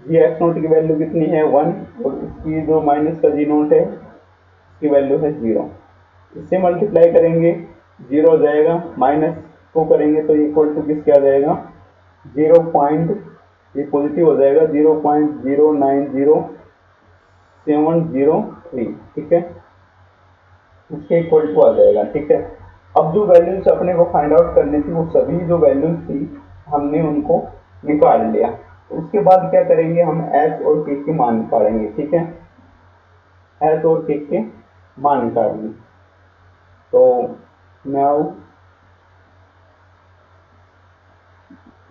जी एक्स नोट की वैल्यू कितनी है 1 और इसकी जो माइनस का जी नोट है इसकी वैल्यू है 0। इससे मल्टीप्लाई करेंगे 0 हो जाएगा, माइनस को करेंगे तो इक्वल टू किसके आ जाएगा 0 पॉइंट, ये पॉजिटिव हो जाएगा 0.090703। ठीक है, उसके इक्वल टू आ जाएगा। ठीक है, अब जो वैल्यूज अपने को फाइंड आउट करनी थी वो सभी जो वैल्यूज थी हमने उनको निकाल लिया। तो उसके बाद क्या करेंगे हम एच और के के मान निकालेंगे। ठीक है, एच और के मान निकालेंगे। तो नाउ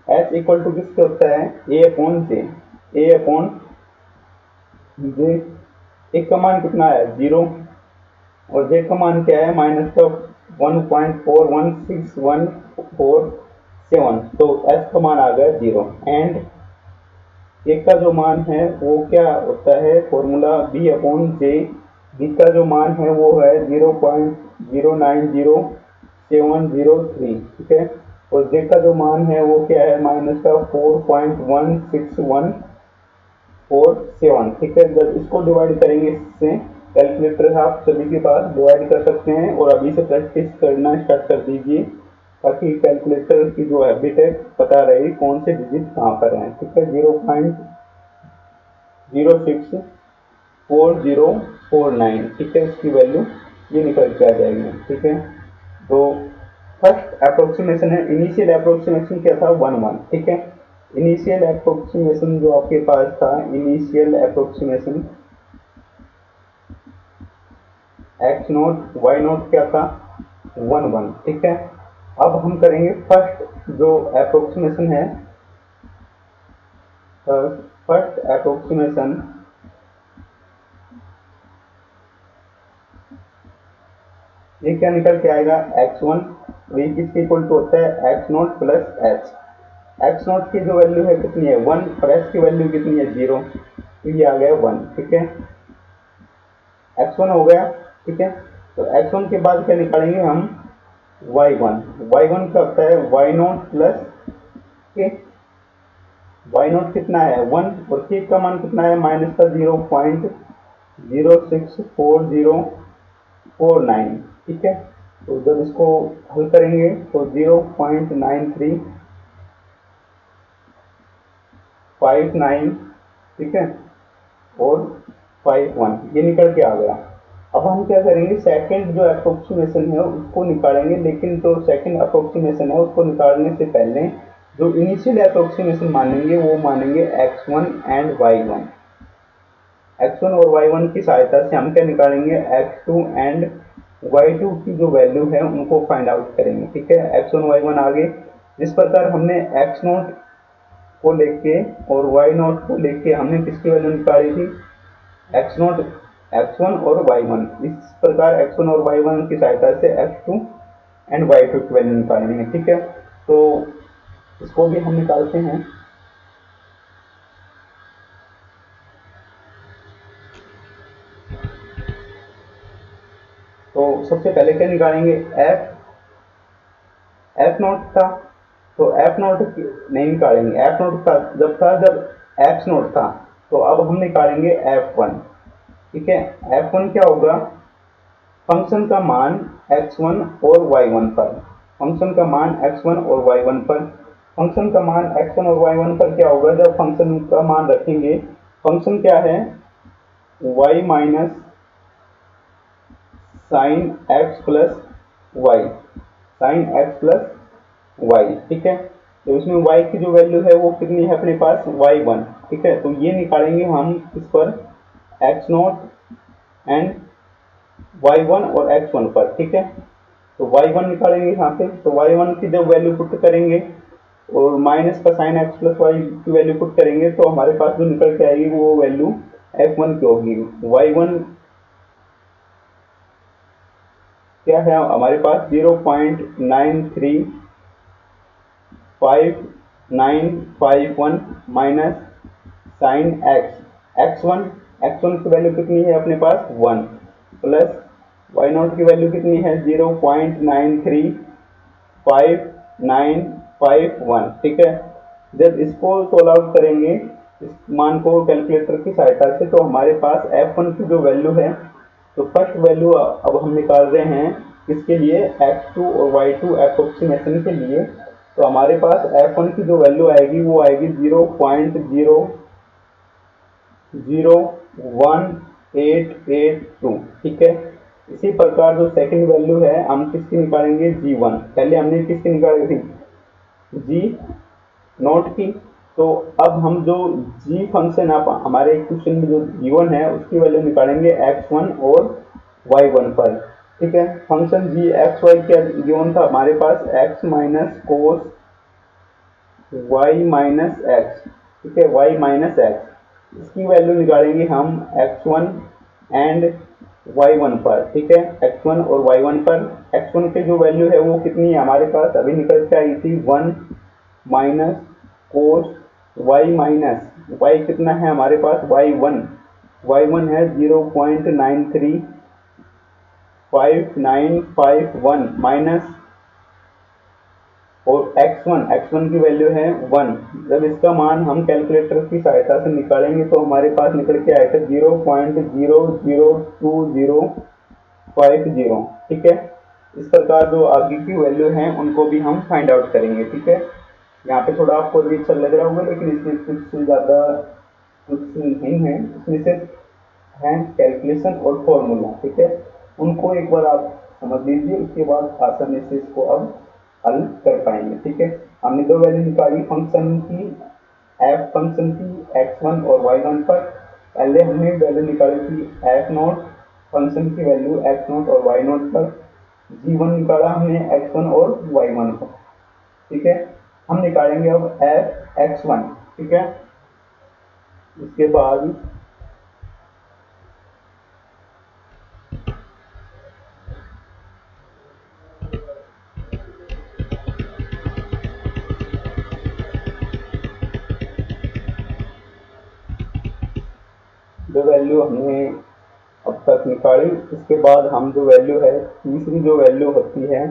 एच इक्वल टू किसके होता है ए अपॉन जे, ए अपॉन जे। एक का मान कितना है 0 और जे का मान क्या है माइनस का 1.416147। तो एच का मान आ गया 0 एंड एक का जो मान है वो क्या होता है फॉर्मूला बी अपॉन जे। बी का जो मान है वो है 0.090703। ठीक है, और जे का जो मान है वो क्या है माइनस का 4.16147। ठीक है, जब इसको डिवाइड करेंगे इससे, कैलकुलेटर आप सभी के पास डिवाइड कर सकते हैं और अभी से प्रैक्टिस करना स्टार्ट कर दीजिए ताकि कैलकुलेटर की जो हैबिट है पता रहे कौन से डिजिट कहाँ पर हैं। ठीक है, 0.064049। ठीक है, इसकी वैल्यू ये निकल के आ जाएगी। ठीक है, तो फर्स्ट अप्रोक्सीमेशन है, इनिशियल अप्रोक्सीमेशन क्या था 1 1। ठीक है, इनिशियल अप्रोक्सीमेशन जो आपके पास था, initial approximation X naught Y naught क्या था 1 1। ठीक है, अब हम करेंगे फर्स्ट जो अप्रोक्सीमेशन है, फर्स्ट अप्रोक्सीमेशन ये क्या निकल के आएगा x1, ये किसके इक्वल टू होता है X naught plus H. X naught की जो वैल्यू है कितनी है 1 और एच की वैल्यू कितनी है 0, तो ये आ गया 1। ठीक है, x1 हो गया। ठीक है, तो x1 के बाद क्या निकालेंगे हम y1। y1 का होता है y नोट प्लस के, y नोट कितना है 1 और के का मान कितना है माइनस का 0.064049। ठीक है, तो जब इसको हल करेंगे तो 0.9359। ठीक है, और 51 ये निकल के आ गया। अब हम क्या करेंगे सेकंड जो अप्रोक्सीमेशन है उसको निकालेंगे, लेकिन जो सेकंड अप्रोक्सीमेशन है उसको निकालने से पहले जो इनिशियल अप्रोक्सीमेशन मानेंगे वो मानेंगे x1 एंड y1। x1 और y1 की सहायता से हम क्या निकालेंगे x2 एंड y2 की जो वैल्यू है उनको फाइंड आउट करेंगे। ठीक है, x1 y1 आगे जिस प्रकार हमने x नोट को लेके और y नोट को लेके हमने किसकी वैल्यू निकाली थी x नोट x1 और y1, इस प्रकार x1 और y1 की सहायता से x2 एंड y2 की वैल्यू निकालनी है। ठीक है, तो इसको भी हम निकालते हैं। तो सबसे पहले क्या निकालेंगे एफ नोट था, तो एफ नोट नहीं निकालेंगे, एफ नोट था जब एक्स नोट था, तो अब हम निकालेंगे F1। ठीक है, F1 क्या होगा फंक्शन का मान x1 और y1 पर, फंक्शन का मान x1 और y1 पर, फंक्शन का मान x1 और y1 पर क्या होगा जब फंक्शन का मान रखेंगे, फंक्शन क्या है y minus sine X plus Y, sine X plus Y, ठीक है। तो इसमें y की जो वैल्यू है वो कितनी है अपने पास, y1, ठीक है। तो ये निकालेंगे हम इस पर x नॉट एंड y1 और x1 पर, ठीक है। तो y1 निकालेंगे यहाँ पे, तो y1 की जब वैल्यू पुट करेंगे और माइनस का साइन एक्स प्लस वाई की वैल्यू पुट करेंगे तो हमारे पास जो निकल के आएगी वो वैल्यू f1 की होगी। y1 क्या है हमारे पास, 0.935951 minus sine x x one की वैल्यू कितनी है अपने पास 1 प्लस वाई नॉट की वैल्यू कितनी है 0.935951, ठीक है। जब इसको सोल्व आउट करेंगे इस मान को कैलकुलेटर की सहायता से तो हमारे पास f1 की जो वैल्यू है, तो फर्स्ट वैल्यू अब हम निकाल रहे हैं किसके लिए, x2 और y2 अप्रोक्सीमेशन के लिए। तो हमारे पास f1 की जो वैल्यू आएगी वो आएगी 0.001882, ठीक है। इसी प्रकार जो सेकंड वैल्यू है हम किसकी निकालेंगे, g1, पहले हमने किसकी निकाली थी, जी नोट की। तो अब हम जो g फंक्शन आप हमारे क्वेश्चन में जो g1 है उसकी वैल्यू निकालेंगे x1 और y1 पर, ठीक है। फंक्शन जी एक्स वाई क्या गिवन था हमारे पास, x minus cos y minus X, ठीक है, y माइनस एक्स। इसकी वैल्यू निकालेंगे हम x1 एंड y1 पर, ठीक है, x1 और y1 पर। x1 की जो वैल्यू है वो कितनी है हमारे पास, अभी निकल के आई थी 1 minus cos y minus y कितना है हमारे पास, y1 है 0.935951 माइनस, और x1 की वैल्यू है 1। जब इसका मान हम कैलकुलेटर की सहायता से निकालेंगे तो हमारे पास निकल के आएगा 0.002050, ठीक है। इस प्रकार जो आगे की वैल्यू हैं उनको भी हम फाइंड आउट करेंगे, ठीक है। यहाँ पे थोड़ा आपको अजीब सा लग रहा होगा लेकिन इसमें कुछ ज़्यादा कुछ नहीं है, इसमें सिर्फ है कैलकुलेशन और फॉर्मूला, ठीक है। उनको एक बार आप समझ लीजिए, उसके बाद आसानी से इसको अब हल कर पाएंगे, ठीक है। हमने दो वैल्यू निकाली फंक्शन की, एफ फंक्शन की x1 और y1 पर। पहले हमने वैल्यू निकाली थी एफ नॉट फंक्शन की वैल्यू x0 और y0 पर, g1 निकाला हमने x1 और y1 पर, ठीक है। हम निकालेंगे अब एफ x1, ठीक है। इसके बाद जो वैल्यू हमने अब तक निकाली, इसके बाद हम जो वैल्यू है तीसरी जो वैल्यू होती है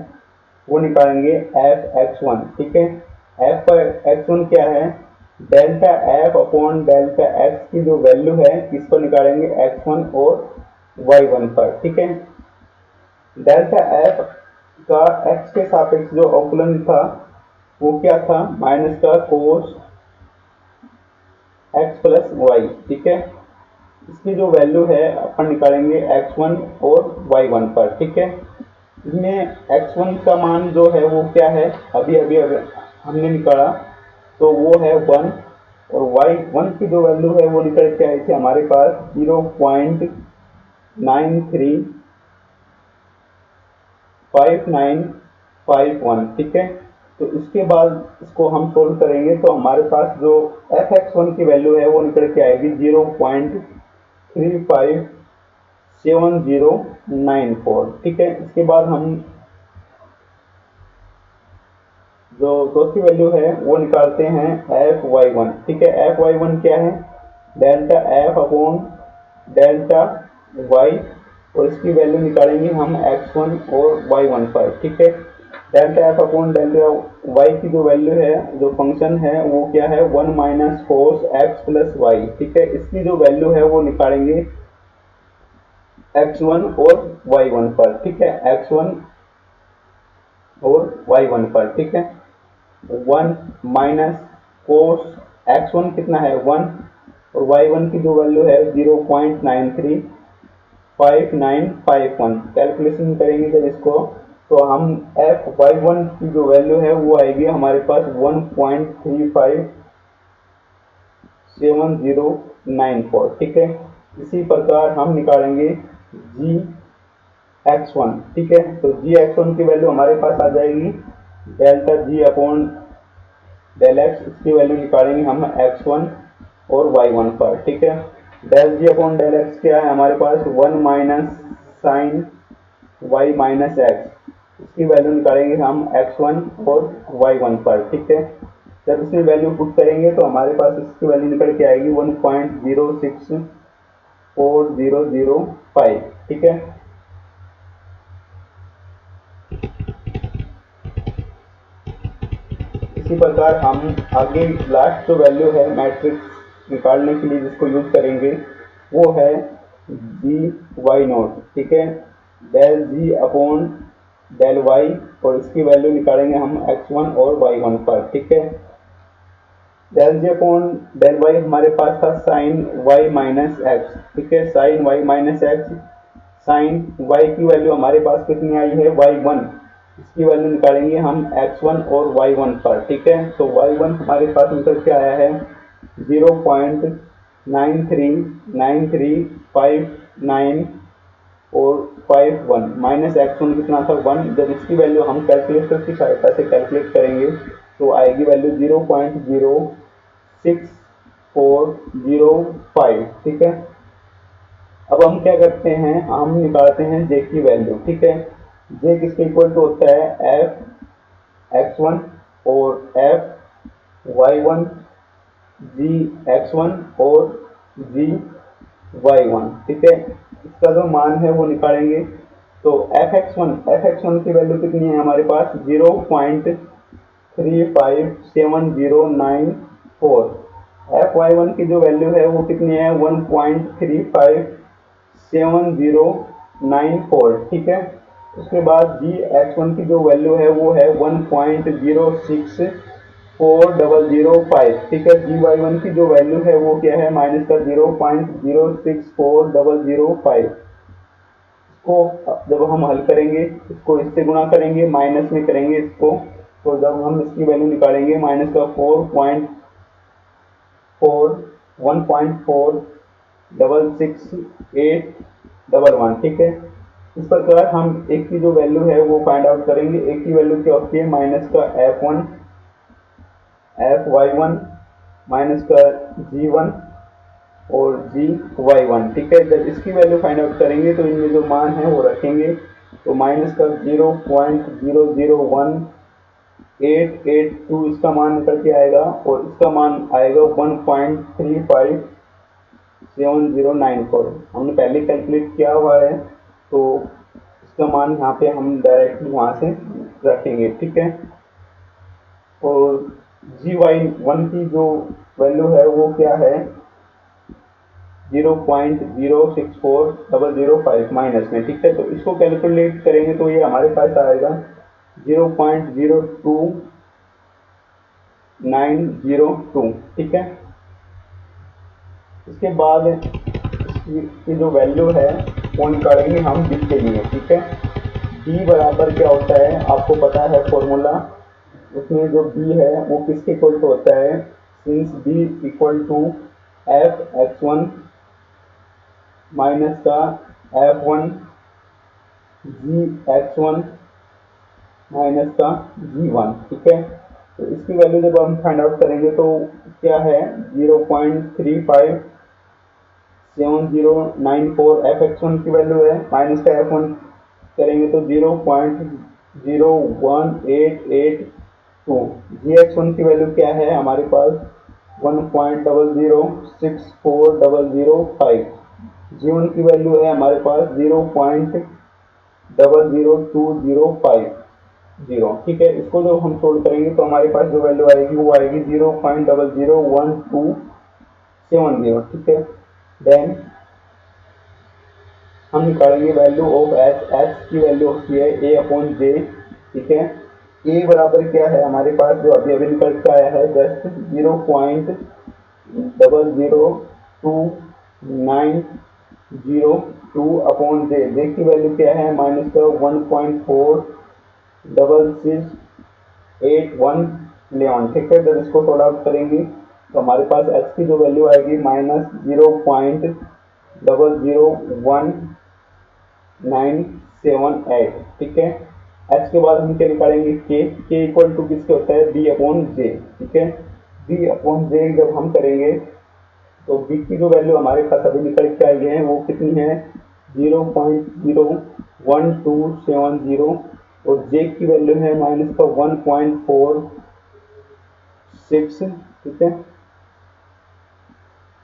वो निकालेंगे एफ x1, ठीक है। एफ x1 क्या है, delta F upon delta x की जो वैल्यू है किस पर निकालेंगे, x1 और y1 पर, ठीक है। डेल्टा एफ का x के सापेक्ष जो अवकलन था वो क्या था, माइनस का कोस x प्लस वाई, ठीक है। इसकी जो वैल्यू है अपन निकालेंगे x1 और y1 पर, ठीक है। इसमें x1 का मान जो है वो क्या है, अभी हमने निकाला तो वो है 1, और y1 की जो वैल्यू है वो निकल के आई थी हमारे पास 0.935951, ठीक है। तो इसके बाद इसको हम सोल्व करेंगे तो हमारे पास जो एफ x1 की वैल्यू है वो निकल के आएगी 0.357094, ठीक है। इसके बाद हम जो चौथी वैल्यू है वो निकालते हैं एफ y1, ठीक है। एफ y1 क्या है, delta F upon delta y, और इसकी वैल्यू निकालेंगे हम x1 और y1 पर, ठीक है। Delta F upon delta y की जो वैल्यू है जो फंक्शन है वो क्या है, 1 minus cos x plus Y, ठीक है। इसकी जो वैल्यू है वो निकालेंगे x1 और y1 पर, ठीक है, x1 और y1 पर, ठीक है। 1 माइनस कोस x1 कितना है 1, और y1 की जो वैल्यू है 0.935951, 5951 कैलकुलेशन करेंगे जब इसको, तो हम FY1 की जो वैल्यू है वो आएगी हमारे पास 1.357094, ठीक है। इसी प्रकार हम निकालेंगे GX1, ठीक है। तो GX1 की वैल्यू हमारे पास आ जाएगी delta G upon del X, इसकी वैल्यू निकालेंगे हम x1 और y1 पर, ठीक है। Del G upon del X क्या है हमारे पास 1 minus sine y minus X, इसकी वैल्यू निकालेंगे हम x1 और y1 पर, ठीक है। जब इसमें वैल्यू पुट करेंगे तो हमारे पास इसकी वैल्यू निकल के आएगी 1.064005, ठीक है। इसी प्रकार हम आगे लास्ट जो वैल्यू है मैट्रिक्स निकालने के लिए जिसको यूज करेंगे वो है GY0, ठीक है। Del G upon del Y, और इसकी वैल्यू निकालेंगे हम x1 और y1 पर, ठीक है। Del G upon del Y हमारे पास था साइन y माइनस एक्स, ठीक है। Sine y minus X, sine y की वैल्यू हमारे पास कितनी आई है y1, इसकी वैल्यू निकालेंगे हम x1 और y1 पर, ठीक है। तो y1 हमारे पास निकल के आया है 0.939359 और 51 माइनस x1 कितना था 1। जब इसकी वैल्यू हम कैलकुलेटर की सहायता से कैलकुलेट करेंगे तो आएगी वैल्यू 0.06405, ठीक है। अब हम क्या करते हैं, हम निकालते हैं जे की वैल्यू, ठीक है। जे किसके इक्वल टू होता है एफ x1 और एफ y1, जी x1 और जी y1, ठीक है। इसका जो मान है वो निकालेंगे, तो एफ एक्स वन की वैल्यू कितनी है हमारे पास 0.357094, एफ वाई वन की जो वैल्यू है वो कितनी है 1.357094, ठीक है। उसके बाद जी x1 की जो वैल्यू है वो है 1.06405, ठीक है। जी वाई वन की जो वैल्यू है वो क्या है माइनस का 0.06405। इसको जब हम हल करेंगे इसको इससे गुणा करेंगे, माइनस में करेंगे इसको, तो जब हम इसकी वैल्यू निकालेंगे माइनस का 1.66811, ठीक है। इस प्रकार हम एक की जो वैल्यू है वो फाइंड आउट करेंगे। एक की वैल्यू क्या होती है माइनस का f1 fy1 माइनस का g1 और GY1, ठीक है। जब इसकी वैल्यू फाइंड आउट करेंगे तो इनमें जो मान है वो रखेंगे, तो माइनस का 0.001882 इसका मान निकल के आएगा, और इसका मान आएगा 1.357094। हमने पहले कैलकुलेट किया हुआ है तो इसका मान यहाँ पे हम डायरेक्टली वहाँ से रखेंगे, ठीक है। और GY1 की जो वैल्यू है वो क्या है 0.064005 माइनस में, ठीक है। तो इसको कैलकुलेट करेंगे तो ये हमारे पास आएगा 0.02902, ठीक है। इसके बाद इसकी जो वैल्यू है वो निकालेंगे हम बी के लिए, ठीक है। बी बराबर क्या होता है आपको पता है फॉर्मूला, उसमें जो बी है वो किसके इक्वल टू होता है, since B equal to F X one minus का f1 GX1 माइनस का G1, ठीक है। तो इसकी वैल्यू जब हम फाइंड आउट करेंगे तो क्या है 0.357094 f(x1) की वैल्यू है, माइनस का f1 करेंगे तो 0.01882। GX1 की वैल्यू क्या है हमारे पास 1.006405। G1 की वैल्यू है हमारे पास 0.00205, ठीक है। इसको जब हम सोल्व करेंगे तो हमारे पास जो वैल्यू आएगी वो आएगी 0.001270, ठीक है। देन हम निकालेंगे वैल्यू ऑफ एच, एच की वैल्यू होती है ए अपॉन जे, ठीक है। ए बराबर क्या है हमारे पास जो अभी अभी निकल के आया है जस्ट 0.00294, 02/j, जे की वैल्यू क्या है माइनस का 1.4681 ठीक है। जब इसको सोल्व आउट करेंगे तो हमारे पास x की जो वैल्यू आएगी माइनस 0.00197 ठीक है। h के बाद हम क्या निकालेंगे k इक्वल टू किसके होता है b/j ठीक है। b/j जब हम करेंगे तो b की जो वैल्यू हमारे पास अभी निकल के आई है वो कितनी है 0.01270 और j की वैल्यू है माइनस का 1.46 ठीक है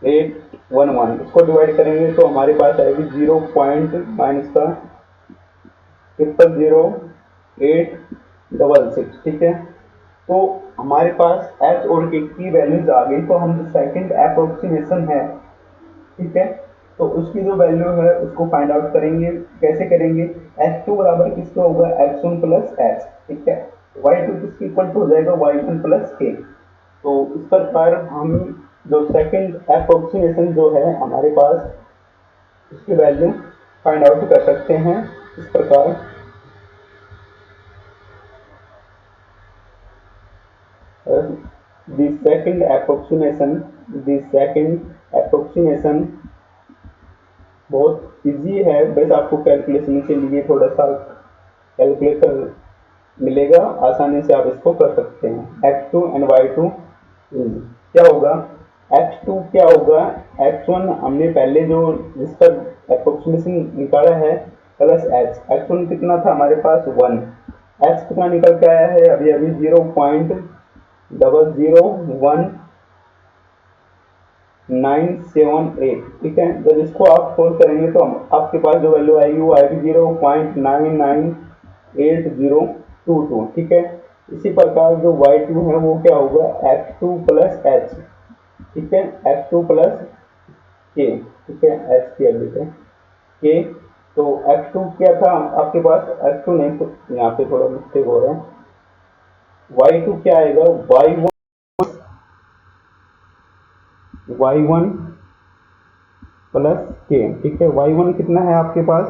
811। इसको डिवाइड करेंगे तो हमारे पास आएगी 0 पॉइंट माइनस का 000866 ठीक है। तो हमारे पास h और k की वैल्यूज आ गई तो हम जो सेकंड अप्रोक्सीमेशन है ठीक है तो उसकी जो वैल्यू है उसको फाइंड आउट करेंगे। कैसे करेंगे x2 बराबर किसका होगा x1 प्लस h ठीक है। y2 किसके इक्वल टू हो जाएगा y1 प्लस k। तो इस प्रकार हम जो सेकंड अप्रोक्सीमेशन जो है हमारे पास उसकी वैल्यू फाइंड आउट कर सकते हैं इस प्रकार। the second approximation बहुत इजी है, बस आपको कैलकुलेशन के लिए थोड़ा सा कैलकुलेटर मिलेगा, आसानी से आप इसको कर सकते हैं। x2 एंड y2 क्या होगा x2 क्या होगा x1 हमने पहले जो जिसका अप्रोक्सीमेशन निकाला है प्लस x1 कितना था हमारे पास 1 h कितना निकल के आया है अभी अभी 0.00197 ठीक है। जब इसको आप सोल्व करेंगे तो आपके पास जो वैल्यू आएगी वो आएगी 0.998022 ठीक है। इसी प्रकार जो y2 है वो क्या होगा x2 प्लस h ठीक है x2 प्लस k ठीक है h की वैल्यू है k। तो x2 क्या था आपके पास x2 नहीं तो यहाँ पे थोड़ा मिस्टेक हो रहा है y2 क्या आएगा y1 प्लस k ठीक है। y1 कितना है आपके पास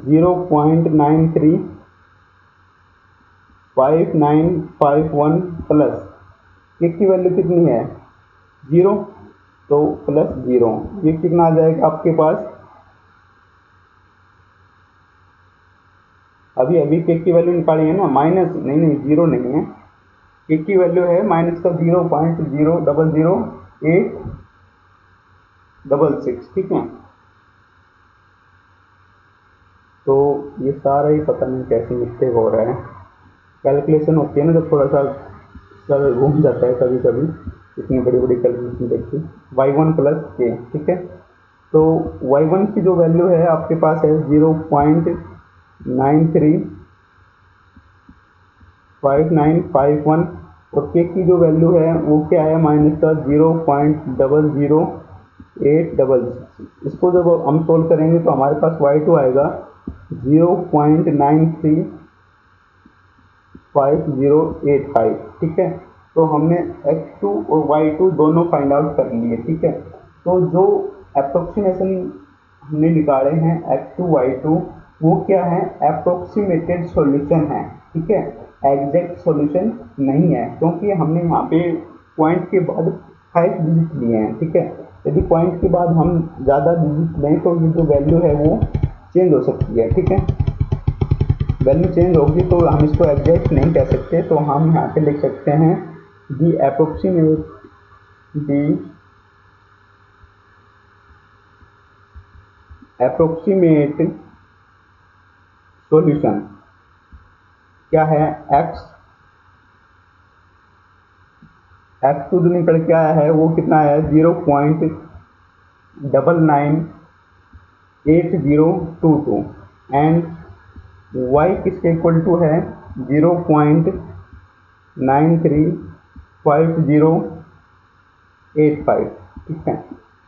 0.935951 प्लस k की वैल्यू कितनी है 0 तो प्लस 0 ये कितना आ जाएगा आपके पास अभी अभी k की वैल्यू निकाली है ना माइनस नहीं 0 नहीं है k की वैल्यू है माइनस का 0.000866 ठीक है। तो ये सारा ही पता नहीं कैसे मिस्टेक हो रहा है, कैलकुलेशन होती है ना जब थोड़ा सा सर घूम जाता है कभी कभी इतनी बड़ी बड़ी कैलकुलेशन देखती y1 प्लस k ठीक है। तो y1 की जो वैल्यू है आपके पास है 0.935951 और k की जो वैल्यू है वो क्या है माइनस का 0.00866। इसको जब हम सोल्व करेंगे तो हमारे पास y2 आएगा 0.935085 ठीक है। तो हमने x2 और y2 दोनों फाइंड आउट कर लिए ठीक है। तो जो अप्रोक्सीमेशन हमने निकाले हैं x2 y2 वो क्या है अप्रोक्सीमेटेड सॉल्यूशन है ठीक है, एग्जैक्ट सॉल्यूशन नहीं है क्योंकि हमने यहाँ पे पॉइंट के बाद 5 डिजिट लिए हैं ठीक है। यदि पॉइंट के बाद हम ज़्यादा डिजिट लें तो ये जो वैल्यू है वो चेंज हो सकती है ठीक है। वैल्यू चेंज होगी तो हम इसको एग्जैक्ट नहीं कह सकते, तो हम यहाँ पे लिख सकते हैं दी अप्रोक्सीमेट सॉल्यूशन क्या है x2 जो निकल के आया है वो कितना है 0.998022 एंड y किसके इक्वल टू है 0.935085 ठीक है।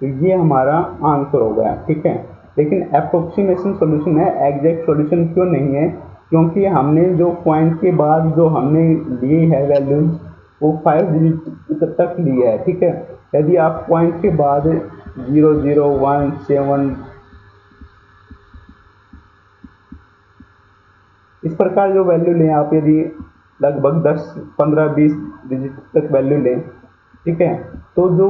तो ये हमारा आंसर हो गया ठीक है। लेकिन अप्रोक्सीमेशन सॉल्यूशन है, एग्जैक्ट सॉल्यूशन क्यों नहीं है क्योंकि हमने जो पॉइंट के बाद जो हमने ली है वैल्यूज वो 5 डिजिट तक ली है ठीक है। यदि आप पॉइंट के बाद 0017 इस प्रकार जो वैल्यू लें आप, यदि लगभग 10, 15, 20 डिजिट तक वैल्यू लें, ठीक है, तो जो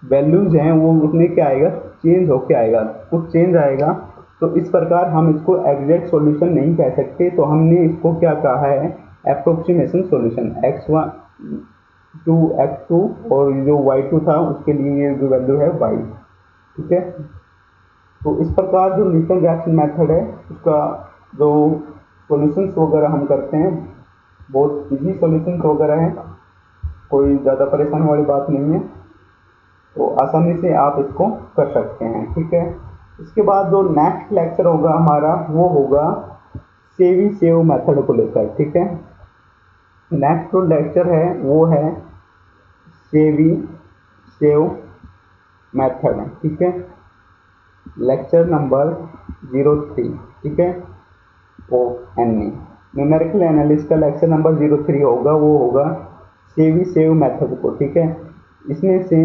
वैल्यूज हैं वो उसमें क्या आएगा, चेंज होके आएगा, कुछ चेंज आएगा। तो इस प्रकार हम इसको एग्जैक्ट सॉल्यूशन नहीं कह सकते, तो हमने इसको क्या कहा है, अप्रोक्सीमेशन सॉल्यूशन। x1 x2 और जो y2 था उसके लिए ये जो वैल्यू है y, ठीक है। तो इस प्रकार जो न्यूटन रिएक्शन मेथड है उसका जो सॉल्यूशंस वगैरह हम करते हैं, बहुत इजी सॉल्यूशंस वगैरह है, कोई ज़्यादा परेशानी वाली बात नहीं है, तो आसानी से आप इसको कर सकते हैं, ठीक है। इसके बाद जो नेक्स्ट लेक्चर होगा हमारा वो होगा सेवी सेव मेथड को लेकर, ठीक है। नेक्स्ट जो लेक्चर है वो है सेवी सेव मेथड, ठीक है, लेक्चर नंबर 03, ठीक है। O N A numerical analysis का लेक्चर नंबर 03 होगा, वो होगा सेवी सेव मेथड को, ठीक है। इसमें से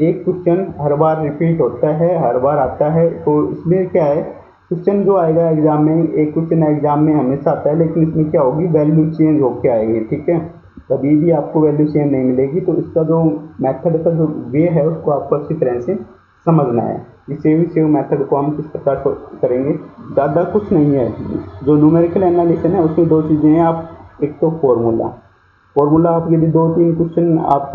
एक क्वेश्चन हर बार रिपीट होता है, हर बार आता है, तो इसमें क्या है, क्वेश्चन जो आएगा एग्जाम में, एक क्वेश्चन एग्जाम में हमेशा आता है, लेकिन इसमें क्या होगी, वैल्यू चेंज होके आएगी, ठीक है। कभी भी आपको वैल्यू सेम नहीं मिलेगी, तो इसका जो मेथड का जो वे है उसको आपको अच्छी तरह से समझना है। इस सेव सेव मेथड को हम किस प्रकार से करेंगे, ज़्यादा कुछ नहीं है। जो न्यूमेरिकल एनालिसिस है उसमें दो चीज़ें हैं, आप एक तो फॉर्मूला आप यदि 2-3 क्वेश्चन आप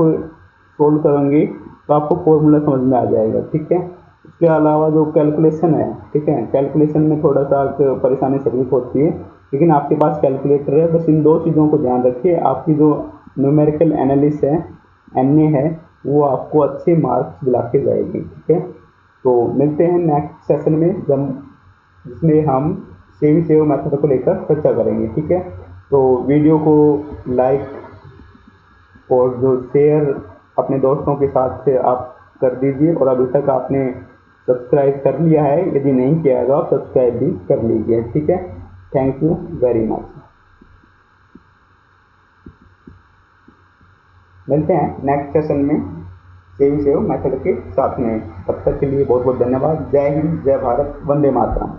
सोल्व करेंगे तो आपको फॉर्मूला समझ में आ जाएगा, ठीक है। उसके अलावा जो कैलकुलेशन है, ठीक है, कैलकुलेशन में थोड़ा सा परेशानी तकलीफ होती है, लेकिन आपके पास कैलकुलेटर है, बस इन दो चीज़ों को ध्यान रखिए, आपकी जो न्यूमेरिकल एनालिसिस है, एनए है, वो आपको अच्छे मार्क्स दिला के जाएगी, ठीक है। तो मिलते हैं नेक्स्ट सेशन में, जब जिसमें हम सेव सेव मेथड को लेकर चर्चा करेंगे, ठीक है। तो वीडियो को लाइक और जो शेयर अपने दोस्तों के साथ से आप कर दीजिए, और अभी तक आपने सब्सक्राइब कर लिया है, यदि नहीं किया है तो आप सब्सक्राइब भी कर लीजिए, ठीक है। Thank you very much. मिलते हैं नेक्स्ट सेशन में सेव सेव मेथड के साथ में, तब तक के लिए बहुत बहुत धन्यवाद। जय हिंद, जय भारत, वंदे मातरम।